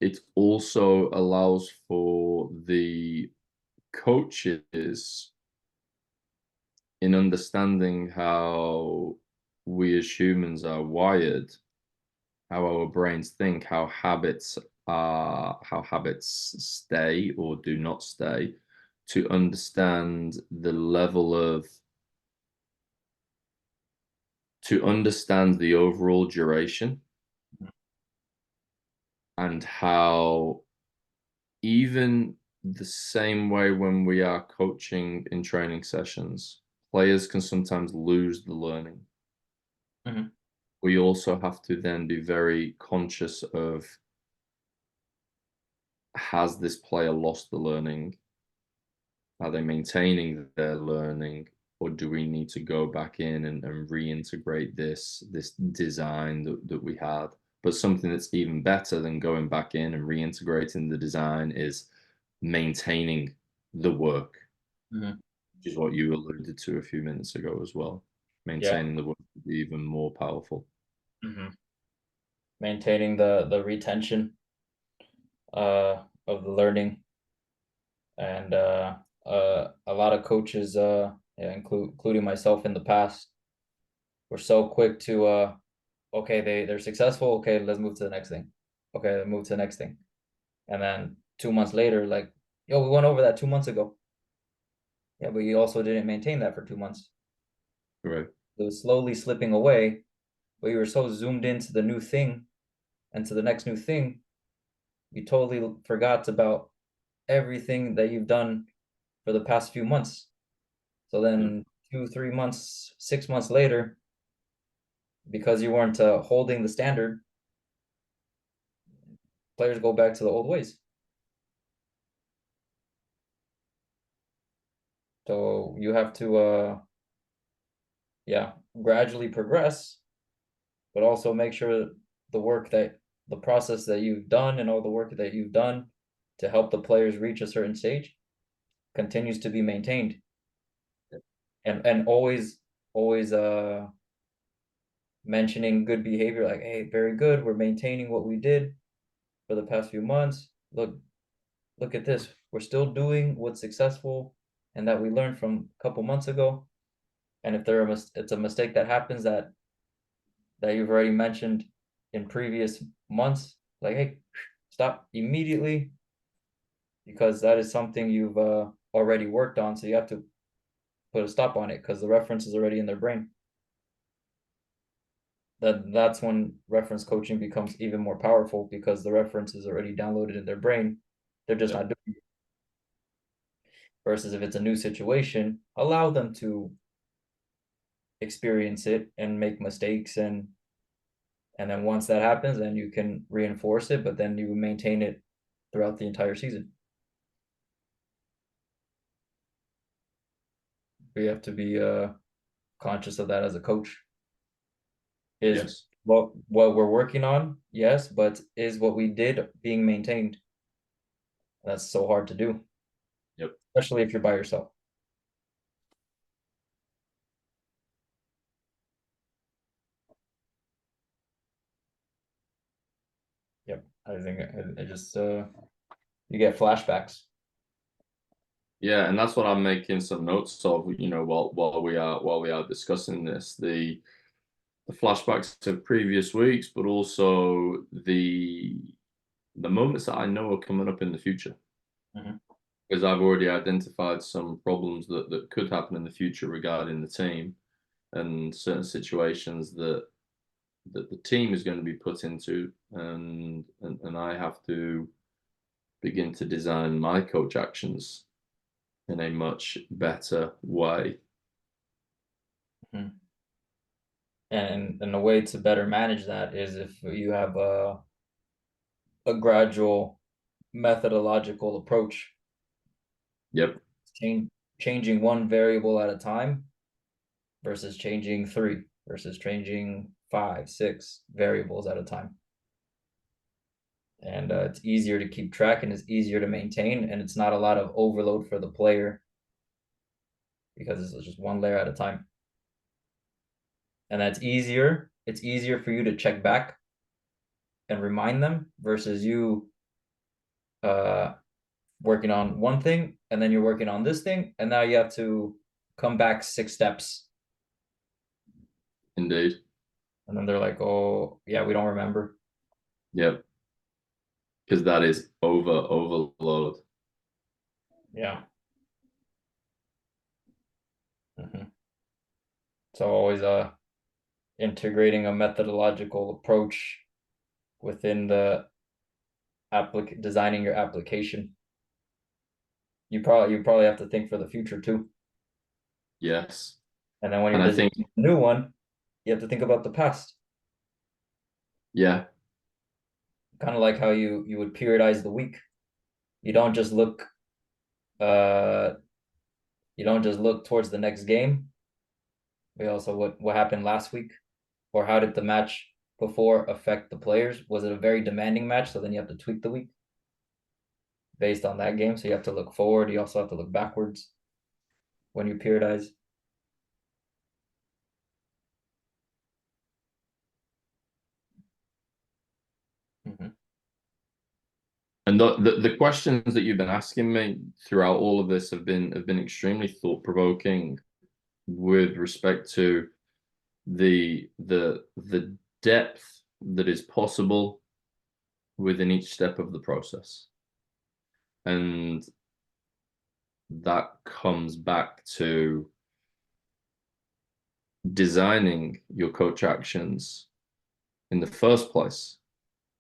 it also allows for the coaches in understanding how we as humans are wired how our brains think, how habits stay or do not stay, to understand the level of to understand the overall duration and how even the same way when we are coaching in training sessions, players can sometimes lose the learning.
Mhm.
We also have to then be very conscious of, has this player lost the learning? Are they maintaining their learning? Or do we need to go back in and reintegrate this design that we had? But something that's even better than going back in and reintegrating the design is maintaining the work,
Mhm.
which is what you alluded to a few minutes ago as well.
Yeah.
Maintaining the work would be even more powerful.
Mhm. Maintaining the retention of the learning, and a lot of coaches, yeah, including myself in the past, were so quick to okay, they're successful, okay, let's move to the next thing, okay, move to the next thing, and then 2 months later, like, yo, we went over that 2 months ago. Yeah, but you also didn't maintain that for 2 months.
Right.
It was slowly slipping away, but you were so zoomed into the new thing and to the next new thing, you totally forgot about everything that you've done for the past few months. So
Yeah.
then 2, 3 months, 6 months later, because you weren't holding the standard, players go back to the old ways. So you have to, yeah, gradually progress, but also make sure the work that the process that you've done and all the work that you've done to help the players reach a certain stage continues to be maintained, and always mentioning good behavior, like, hey, very good, we're maintaining what we did for the past few months. Look at this, we're still doing what's successful and that we learned from a couple months ago. And if it's a mistake that happens that you've already mentioned in previous months, like, hey, stop immediately, because that is something you've already worked on, so you have to put a stop on it because the reference is already in their brain. That's when reference coaching becomes even more powerful, because the reference is already downloaded in their brain. They're just
Yeah.
not doing it. Versus if it's a new situation, allow them to experience it and make mistakes, and then once that happens, then you can reinforce it, but then you maintain it throughout the entire season. We have to be conscious of that as a coach. Is
Yes.
what we're working on, yes, but is what we did being maintained? That's so hard to do,
Yep.
especially if you're by yourself. Yep, I think I just you get flashbacks.
Yeah, and that's what I'm making some notes of, while we are discussing this, the flashbacks to previous weeks, but also the moments that I know are coming up in the future.
Mhm.
Because I've already identified some problems that could happen in the future regarding the team and certain situations that the team is going to be put into, and I have to begin to design my coach actions in a much better way.
Mhm. And a way to better manage that is if you have a gradual methodological approach,
Yep,
change, changing one variable at a time versus changing three versus changing five, six variables at a time. And it's easier to keep track and it's easier to maintain, and it's not a lot of overload for the player because it's just one layer at a time. And that's easier. It's easier for you to check back and remind them versus you uh working on one thing and then you're working on this thing and now you have to come back 6 steps,
indeed.
and then they're like, oh yeah, we don't remember.
Yep. Because that is overload.
Yeah. Hmm. So always integrating a methodological approach within the designing your application. You probably have to think for the future too.
Yes.
And then when you're
And I think,
designing a new one, you have to think about the past.
yeah,
Kind of like how you would periodize the week. You don't just look uh you don't just look towards the next game. We also what happened last week, or how did the match before affect the players? Was it a very demanding match? So then you have to tweak the week based on that game. So you have to look forward. You also have to look backwards when you periodize. Mm-hmm.
and the questions that you've been asking me throughout all of this have been extremely thought-provoking with respect to the depth that is possible within each step of the process. And that comes back to designing your coach actions in the first place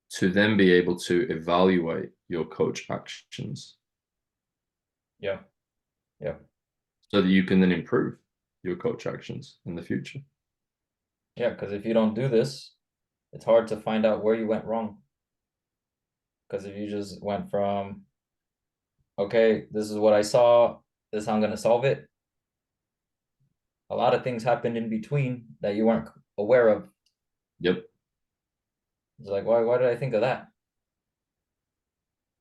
to then be able to evaluate your coach actions
Yeah, yeah,
so that you can then improve your coach actions in the future.
yeah. Because if you don't do this, it's hard to find out where you went wrong. Because if you just went from, okay, this is what I saw, this is how I'm gonna solve it. A lot of things happened in between that you weren't aware of.
Yep.
It's like, why did I think of that?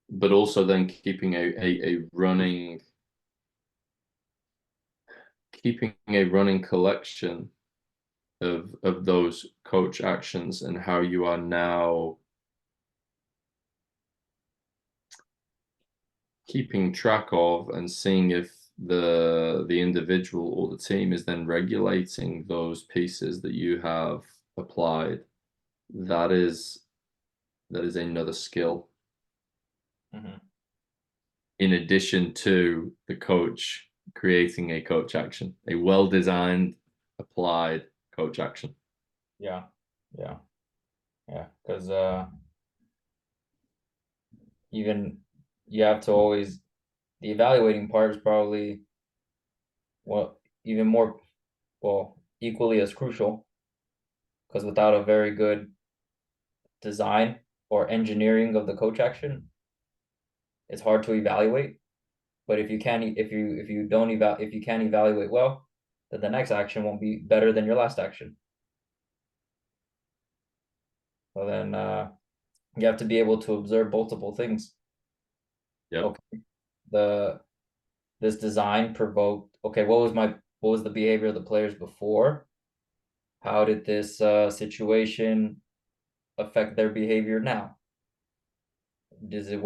But also then keeping a running collection of those coach actions and how you are now keeping track of and seeing if the individual or the team is then regulating those pieces that you have applied. That is that is another skill
Mm-hmm.
in addition to the coach creating a coach action, a well-designed, applied coach action.
Yeah, yeah, yeah. Because even you have to always the evaluating part is probably even more equally as crucial because without a very good design or engineering of the coach action, it's hard to evaluate. But if you can't evaluate well, then the next action won't be better than your last action. So then you have to be able to observe multiple things.
Yep.
Okay, the this design provoked. Okay, what was the behavior of the players before? How did this situation affect their behavior now? Is it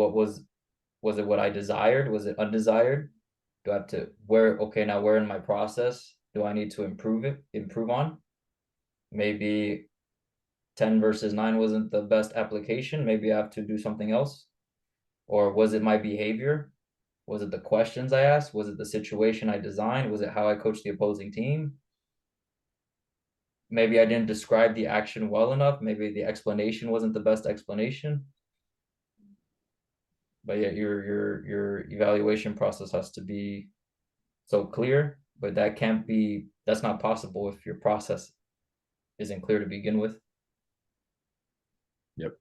was it what I desired? Was it undesired? Do I have to where in my process do I need to improve on? Maybe 10 versus 9 wasn't the best application. Maybe I have to do something else. Or was it my behavior? Was it the questions I asked? Was it the situation I designed? Was it how I coached the opposing team? Maybe I didn't describe the action well enough. Maybe the explanation wasn't the best explanation. But yeah, your evaluation process has to be so clear, but that's not possible if your process isn't clear to begin with.
Yep.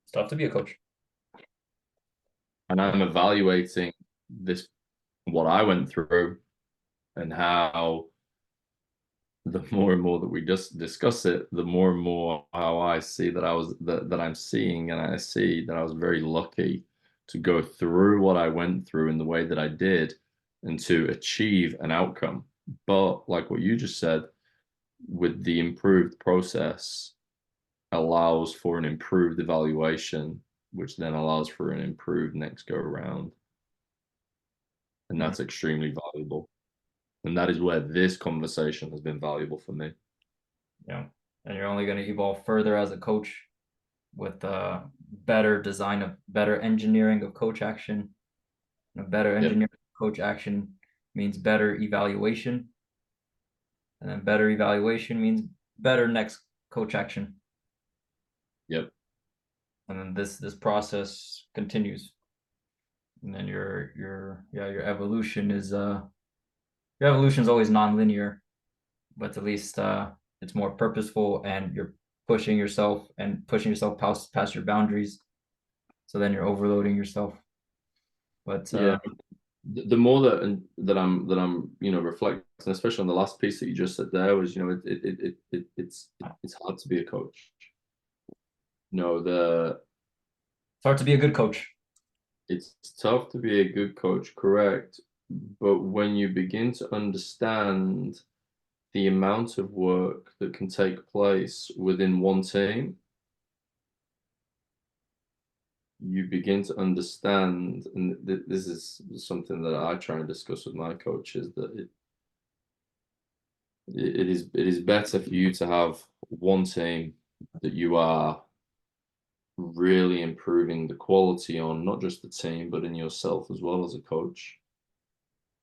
It's tough to be a coach.
And I'm evaluating this, what I went through, and how the more and more that we just discuss it, the more and more how I see that I'm seeing, and I see that I was very lucky to go through what I went through in the way that I did and to achieve an outcome. But like what you just said, with the improved process allows for an improved evaluation, which then allows for an improved next go around. And
Mhm.
that's extremely valuable. And that is where this conversation has been valuable for me.
Yeah. and you're only going to evolve further as a coach with better design of better engineering of coach action. And a better
Yep.
engineering of coach action means better evaluation, and then better evaluation means better next coach action.
Yep.
And then this process continues. And then your evolution is your evolution is always non-linear, but at least it's more purposeful, and you're pushing yourself past your boundaries. So then you're overloading yourself. But
Yeah. The more that I'm reflecting, especially on the last piece that you just said there, was it's hard to be a coach. The
it's hard to be a good coach.
It's tough to be a good coach, correct? But when you begin to understand the amount of work that can take place within one team, you begin to understand, and this is something that I try and discuss with my coaches, that it is better for you to have one team that you are really improving the quality on, not just the team, but in yourself as well as a coach,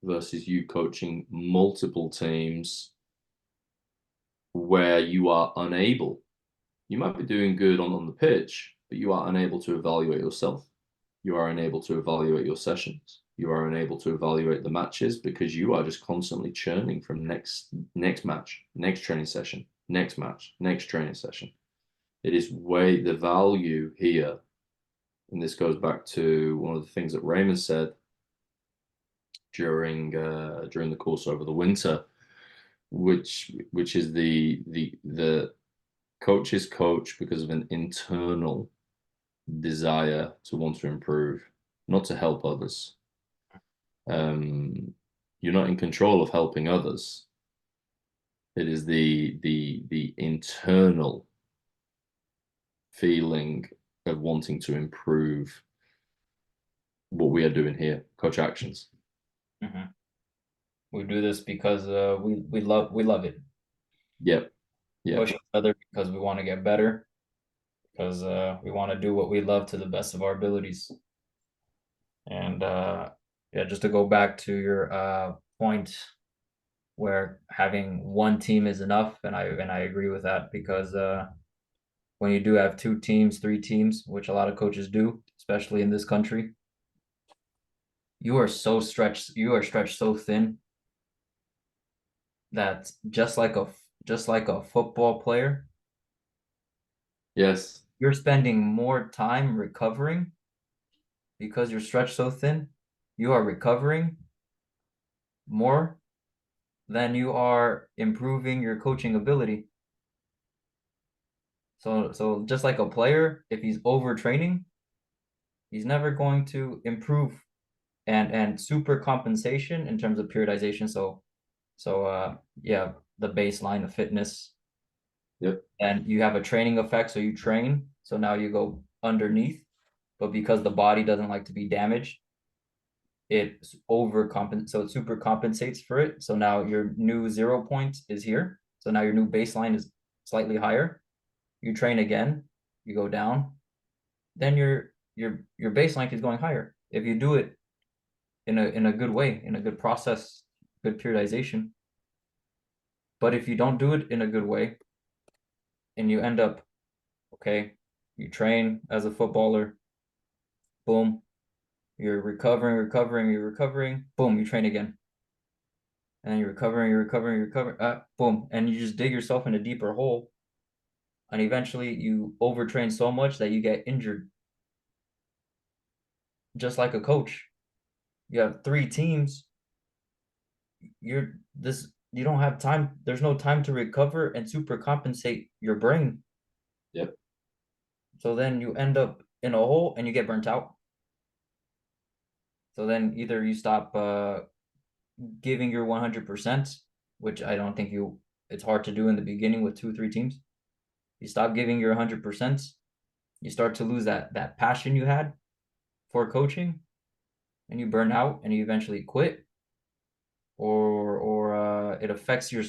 versus you coaching multiple teams where you are unable. You might be doing good on the pitch, but you are unable to evaluate yourself. You are unable to evaluate your sessions. You are unable to evaluate the matches because you are just constantly churning from next match, next training session, next match, next training session. It is way the value here, and this goes back to one of the things that Raymond said during the course over the winter, which is the coaches coach because of an internal desire to want to improve, not to help others. You're not in control of helping others. It is the internal feeling of wanting to improve what we are doing here, coach actions.
Mm-hmm. We do this because we love it.
Yep. Yep.
Push each other because we want to get better, because we want to do what we love to the best of our abilities. And yeah, just to go back to your point where having one team is enough, and I agree with that, because when you do have two teams, three teams, which a lot of coaches do, especially in this country, you are stretched so thin that just like a football player,
Yes.
you're spending more time recovering because you're stretched so thin. You are recovering more than you are improving your coaching ability. So just like a player, if he's overtraining, he's never going to improve. And super compensation in terms of periodization. So yeah, the baseline of fitness.
Yep.
And you have a training effect, so you train. So now you go underneath, but because the body doesn't like to be damaged, it's overcompensate. So it super compensates for it. So now your new 0 point is here. So now your new baseline is slightly higher. You train again, you go down, then your baseline keeps going higher. If you do it in a good way, in a good process, good periodization. But if you don't do it in a good way, and you end up, okay, you train as a footballer, boom, you're recovering, boom, you train again. And you're recovering, boom, and you just dig yourself in a deeper hole. And eventually you overtrain so much that you get injured. Just like a coach. You have three teams, you don't have time, there's no time to recover and super compensate your brain.
Yep.
So then you end up in a hole and you get burnt out. So then either you stop giving your 100%, which I don't think it's hard to do in the beginning with 2 or 3 teams. You stop giving your 100%, you start to lose that passion you had for coaching, and you burn out and you eventually quit. or it affects your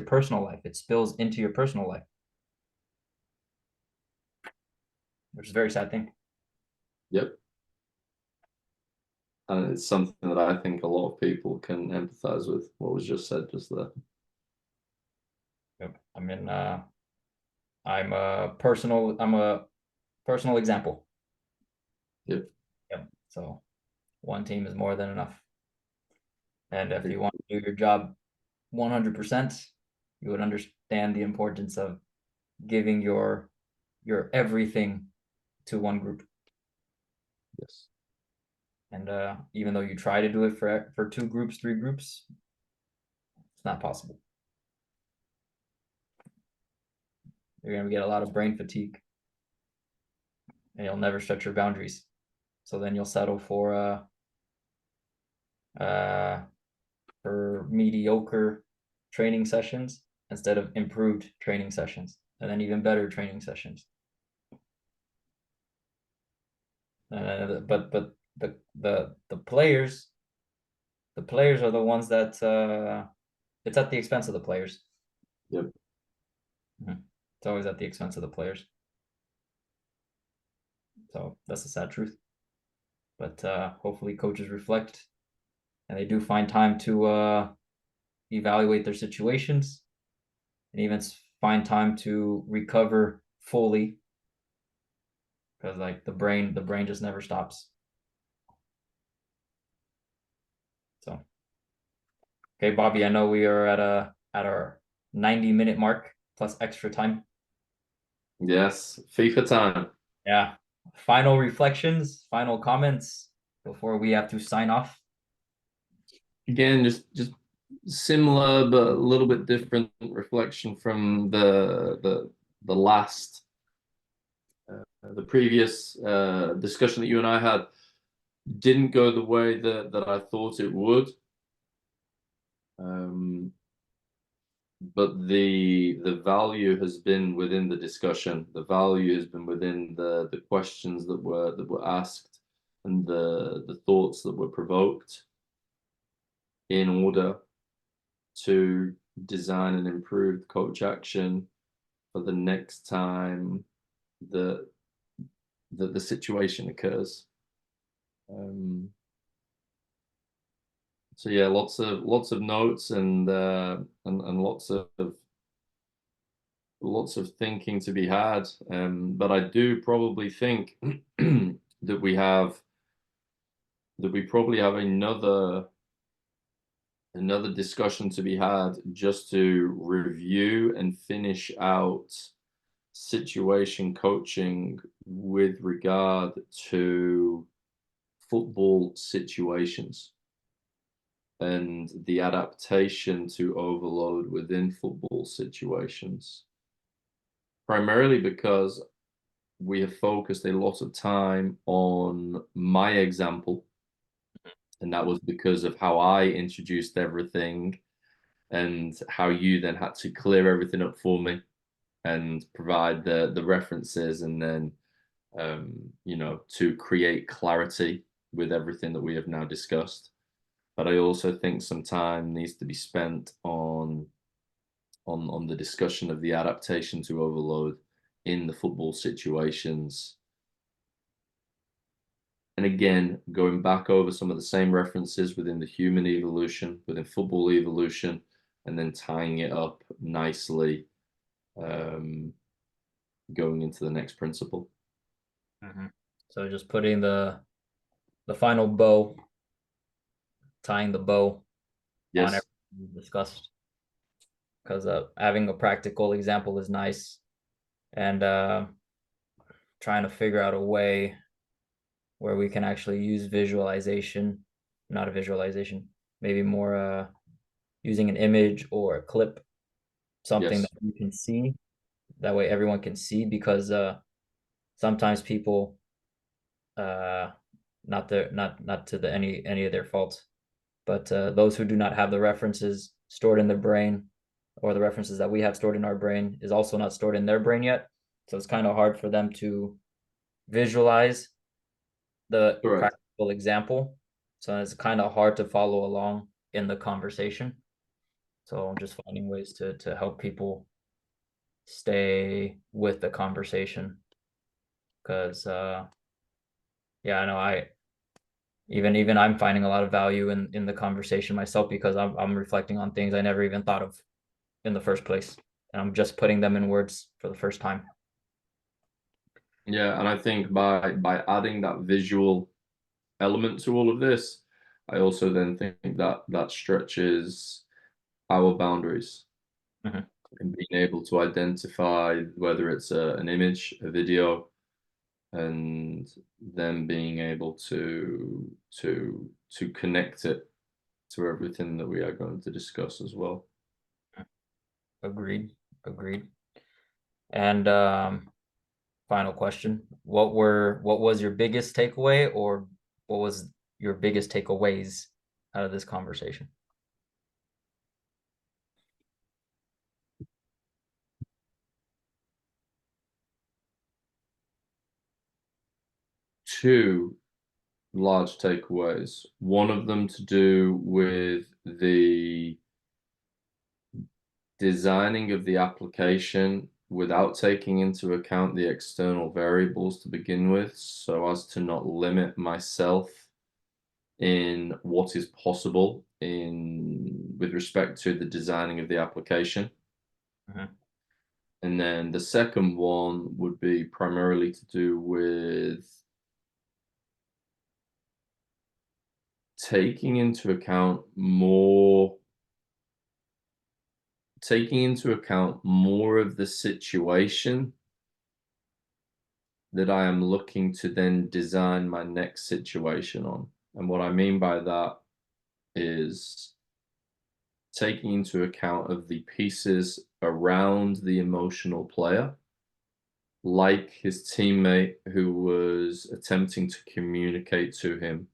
personal life. It spills into your personal life, which is a very sad thing.
Yep. And it's something that I think a lot of people can empathize with, what was just said just there.
Yep. I mean, I'm a personal example.
Yep.
Yep. So one team is more than enough. And if you want to do your job 100%, you would understand the importance of giving your everything to one group.
Yes.
And even though you try to do it for two groups, three groups, it's not possible. You're gonna get a lot of brain fatigue, and you'll never stretch your boundaries. So then you'll settle for mediocre training sessions instead of improved training sessions, and then even better training sessions. But the players are the ones that it's at the expense of the players.
Yep.
It's always at the expense of the players. So that's the sad truth. But hopefully coaches reflect and they do find time to evaluate their situations and even find time to recover fully, because like the brain just never stops. So okay, Bobby, I know we are at our 90-minute mark plus extra time.
Yes. FIFA time.
Yeah. Final reflections, final comments before we have to sign off.
Again, just similar but a little bit different reflection from the last the previous discussion that you and I had. Didn't go the way that I thought it would. But the value has been within the discussion. The value has been within the questions that were asked and the thoughts that were provoked in order to design an improved coach action for the next time that the situation occurs. So yeah, lots of notes and lots of thinking to be had. But I do probably think that we probably have another discussion to be had just to review and finish out situation coaching with regard to football situations and the adaptation to overload within football situations. Primarily because we have focused a lot of time on my example, and that was because of how I introduced everything and how you then had to clear everything up for me and provide the references and then to create clarity with everything that we have now discussed. But I also think some time needs to be spent on the discussion of the adaptation to overload in the football situations. And again, going back over some of the same references within the human evolution, within football evolution, and then tying it up nicely, going into the next principle.
So just putting the final bow, tying the bow on
Yes.
everything we discussed, because having a practical example is nice, and trying to figure out a way where we can actually use visualization, not a visualization, maybe more using an image or a clip, something
Yes.
that you can see. That way everyone can see, because sometimes people not to any of their fault, but those who do not have the references stored in their brain, or the references that we have stored in our brain is also not stored in their brain yet. So it's kind of hard for them to visualize the
Correct.
practical example. So it's kind of hard to follow along in the conversation. So I'm just finding ways to help people stay with the conversation because yeah, I know I even I'm finding a lot of value in the conversation myself because I'm reflecting on things I never even thought of in the first place, and I'm just putting them in words for the first time.
Yeah, and I think by adding that visual element to all of this, I also then think that that stretches our boundaries
Mhm.
and being able to identify whether it's an image, a video, and then being able to connect it to everything that we are going to discuss as well.
Agreed. Agreed. And final question. What was your biggest takeaway or what was your biggest takeaways out of this conversation?
Two large takeaways. One of them to do with the designing of the application without taking into account the external variables to begin with, so as to not limit myself in what is possible in with respect to the designing of the application.
Mhm.
And then the second one would be primarily to do with taking into account more taking into account more of the situation that I am looking to then design my next situation on. And what I mean by that is taking into account of the pieces around the emotional player, like his teammate who was attempting to communicate to him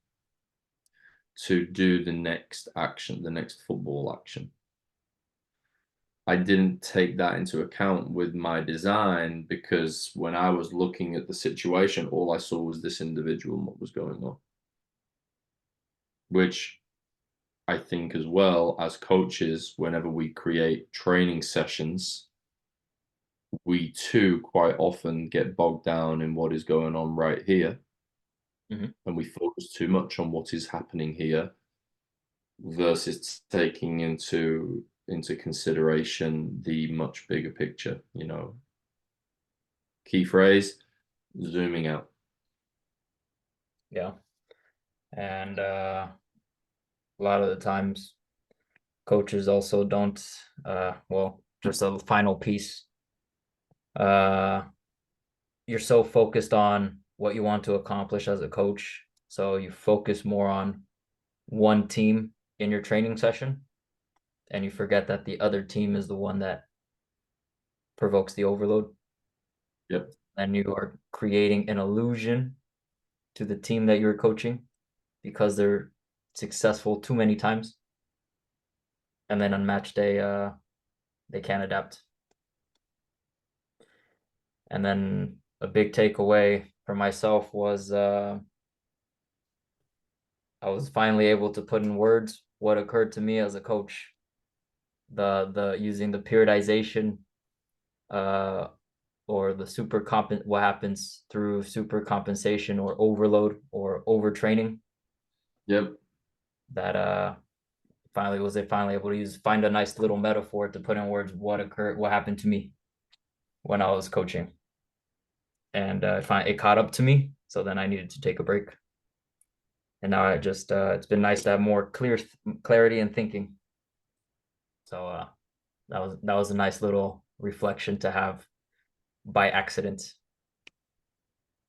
to do the next action, the next football action. I didn't take that into account with my design because when I was looking at the situation, all I saw was this individual and what was going on. Which I think, as well as coaches, whenever we create training sessions, we too quite often get bogged down in what is going on right here.
Mhm.
And we focus too much on what is happening here versus taking into consideration the much bigger picture, key phrase, zooming out.
Yeah. And a lot of the times coaches also don't well, just a final piece. Uh you're so focused on what you want to accomplish as a coach, so you focus more on one team in your training session and you forget that the other team is the one that provokes the overload,
Yep.
and you are creating an illusion to the team that you're coaching because they're successful too many times, and then on match day they can't adapt. And then a big takeaway for myself was I was finally able to put in words what occurred to me as a coach. The using the periodization uh or the what happens through super compensation or overload or overtraining,
Yep.
that finally able to find a nice little metaphor to put in words what happened to me when I was coaching. And it caught up to me, so then I needed to take a break. And now it's been nice to have more clarity and thinking. So that was a nice little reflection to have by accident.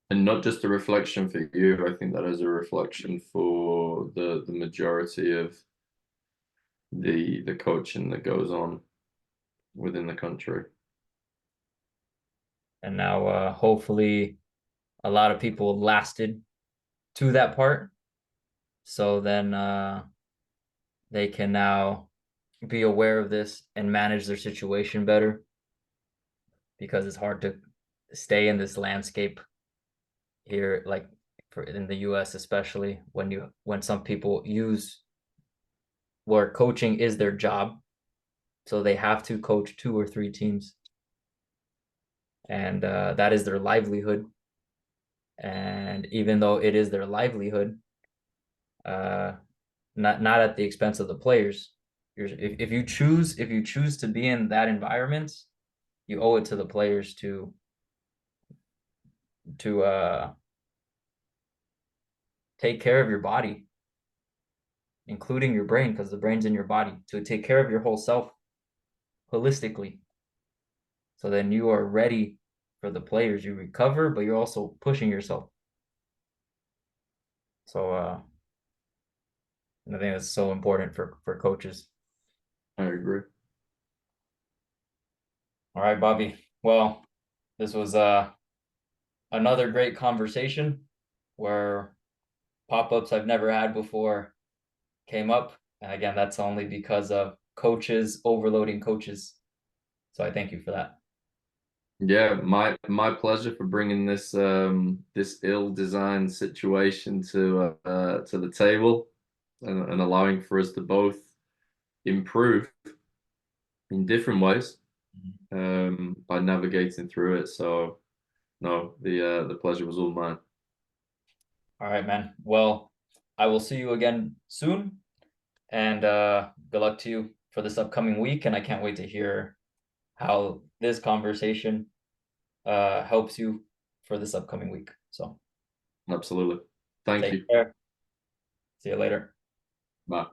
And not just a reflection for you, I think that is a reflection for the majority of the coaching that goes on within the country.
And now hopefully a lot of people lasted to that part, so then they can now be aware of this and manage their situation better, because it's hard to stay in this landscape here, in the US, especially when some people use where coaching is their job. So they have to coach 2 or 3 teams. And that is their livelihood. And even though it is their livelihood, uh, not at the expense of the players. If you choose to be in that environment, you owe it to the players to take care of your body, including your brain, because the brain's in your body, to take care of your whole self holistically. So then you are ready for the players. You recover, but you're also pushing yourself. So I think that's so important for coaches.
I agree.
All right, Bobby. Well, this was another great conversation where pop-ups I've never had before came up. And again, that's only because of coaches overloading coaches. So I thank you for that.
Yeah, my pleasure for bringing this ill-designed situation to the table and allowing for us to both improve in different ways by navigating through it. So no, the pleasure was all mine.
All right, man. Well, I will see you again soon. And good luck to you for this upcoming week. And I can't wait to hear how this conversation helps you for this upcoming week. So
Absolutely. Thank
take
you.
care. See you later.
Bye.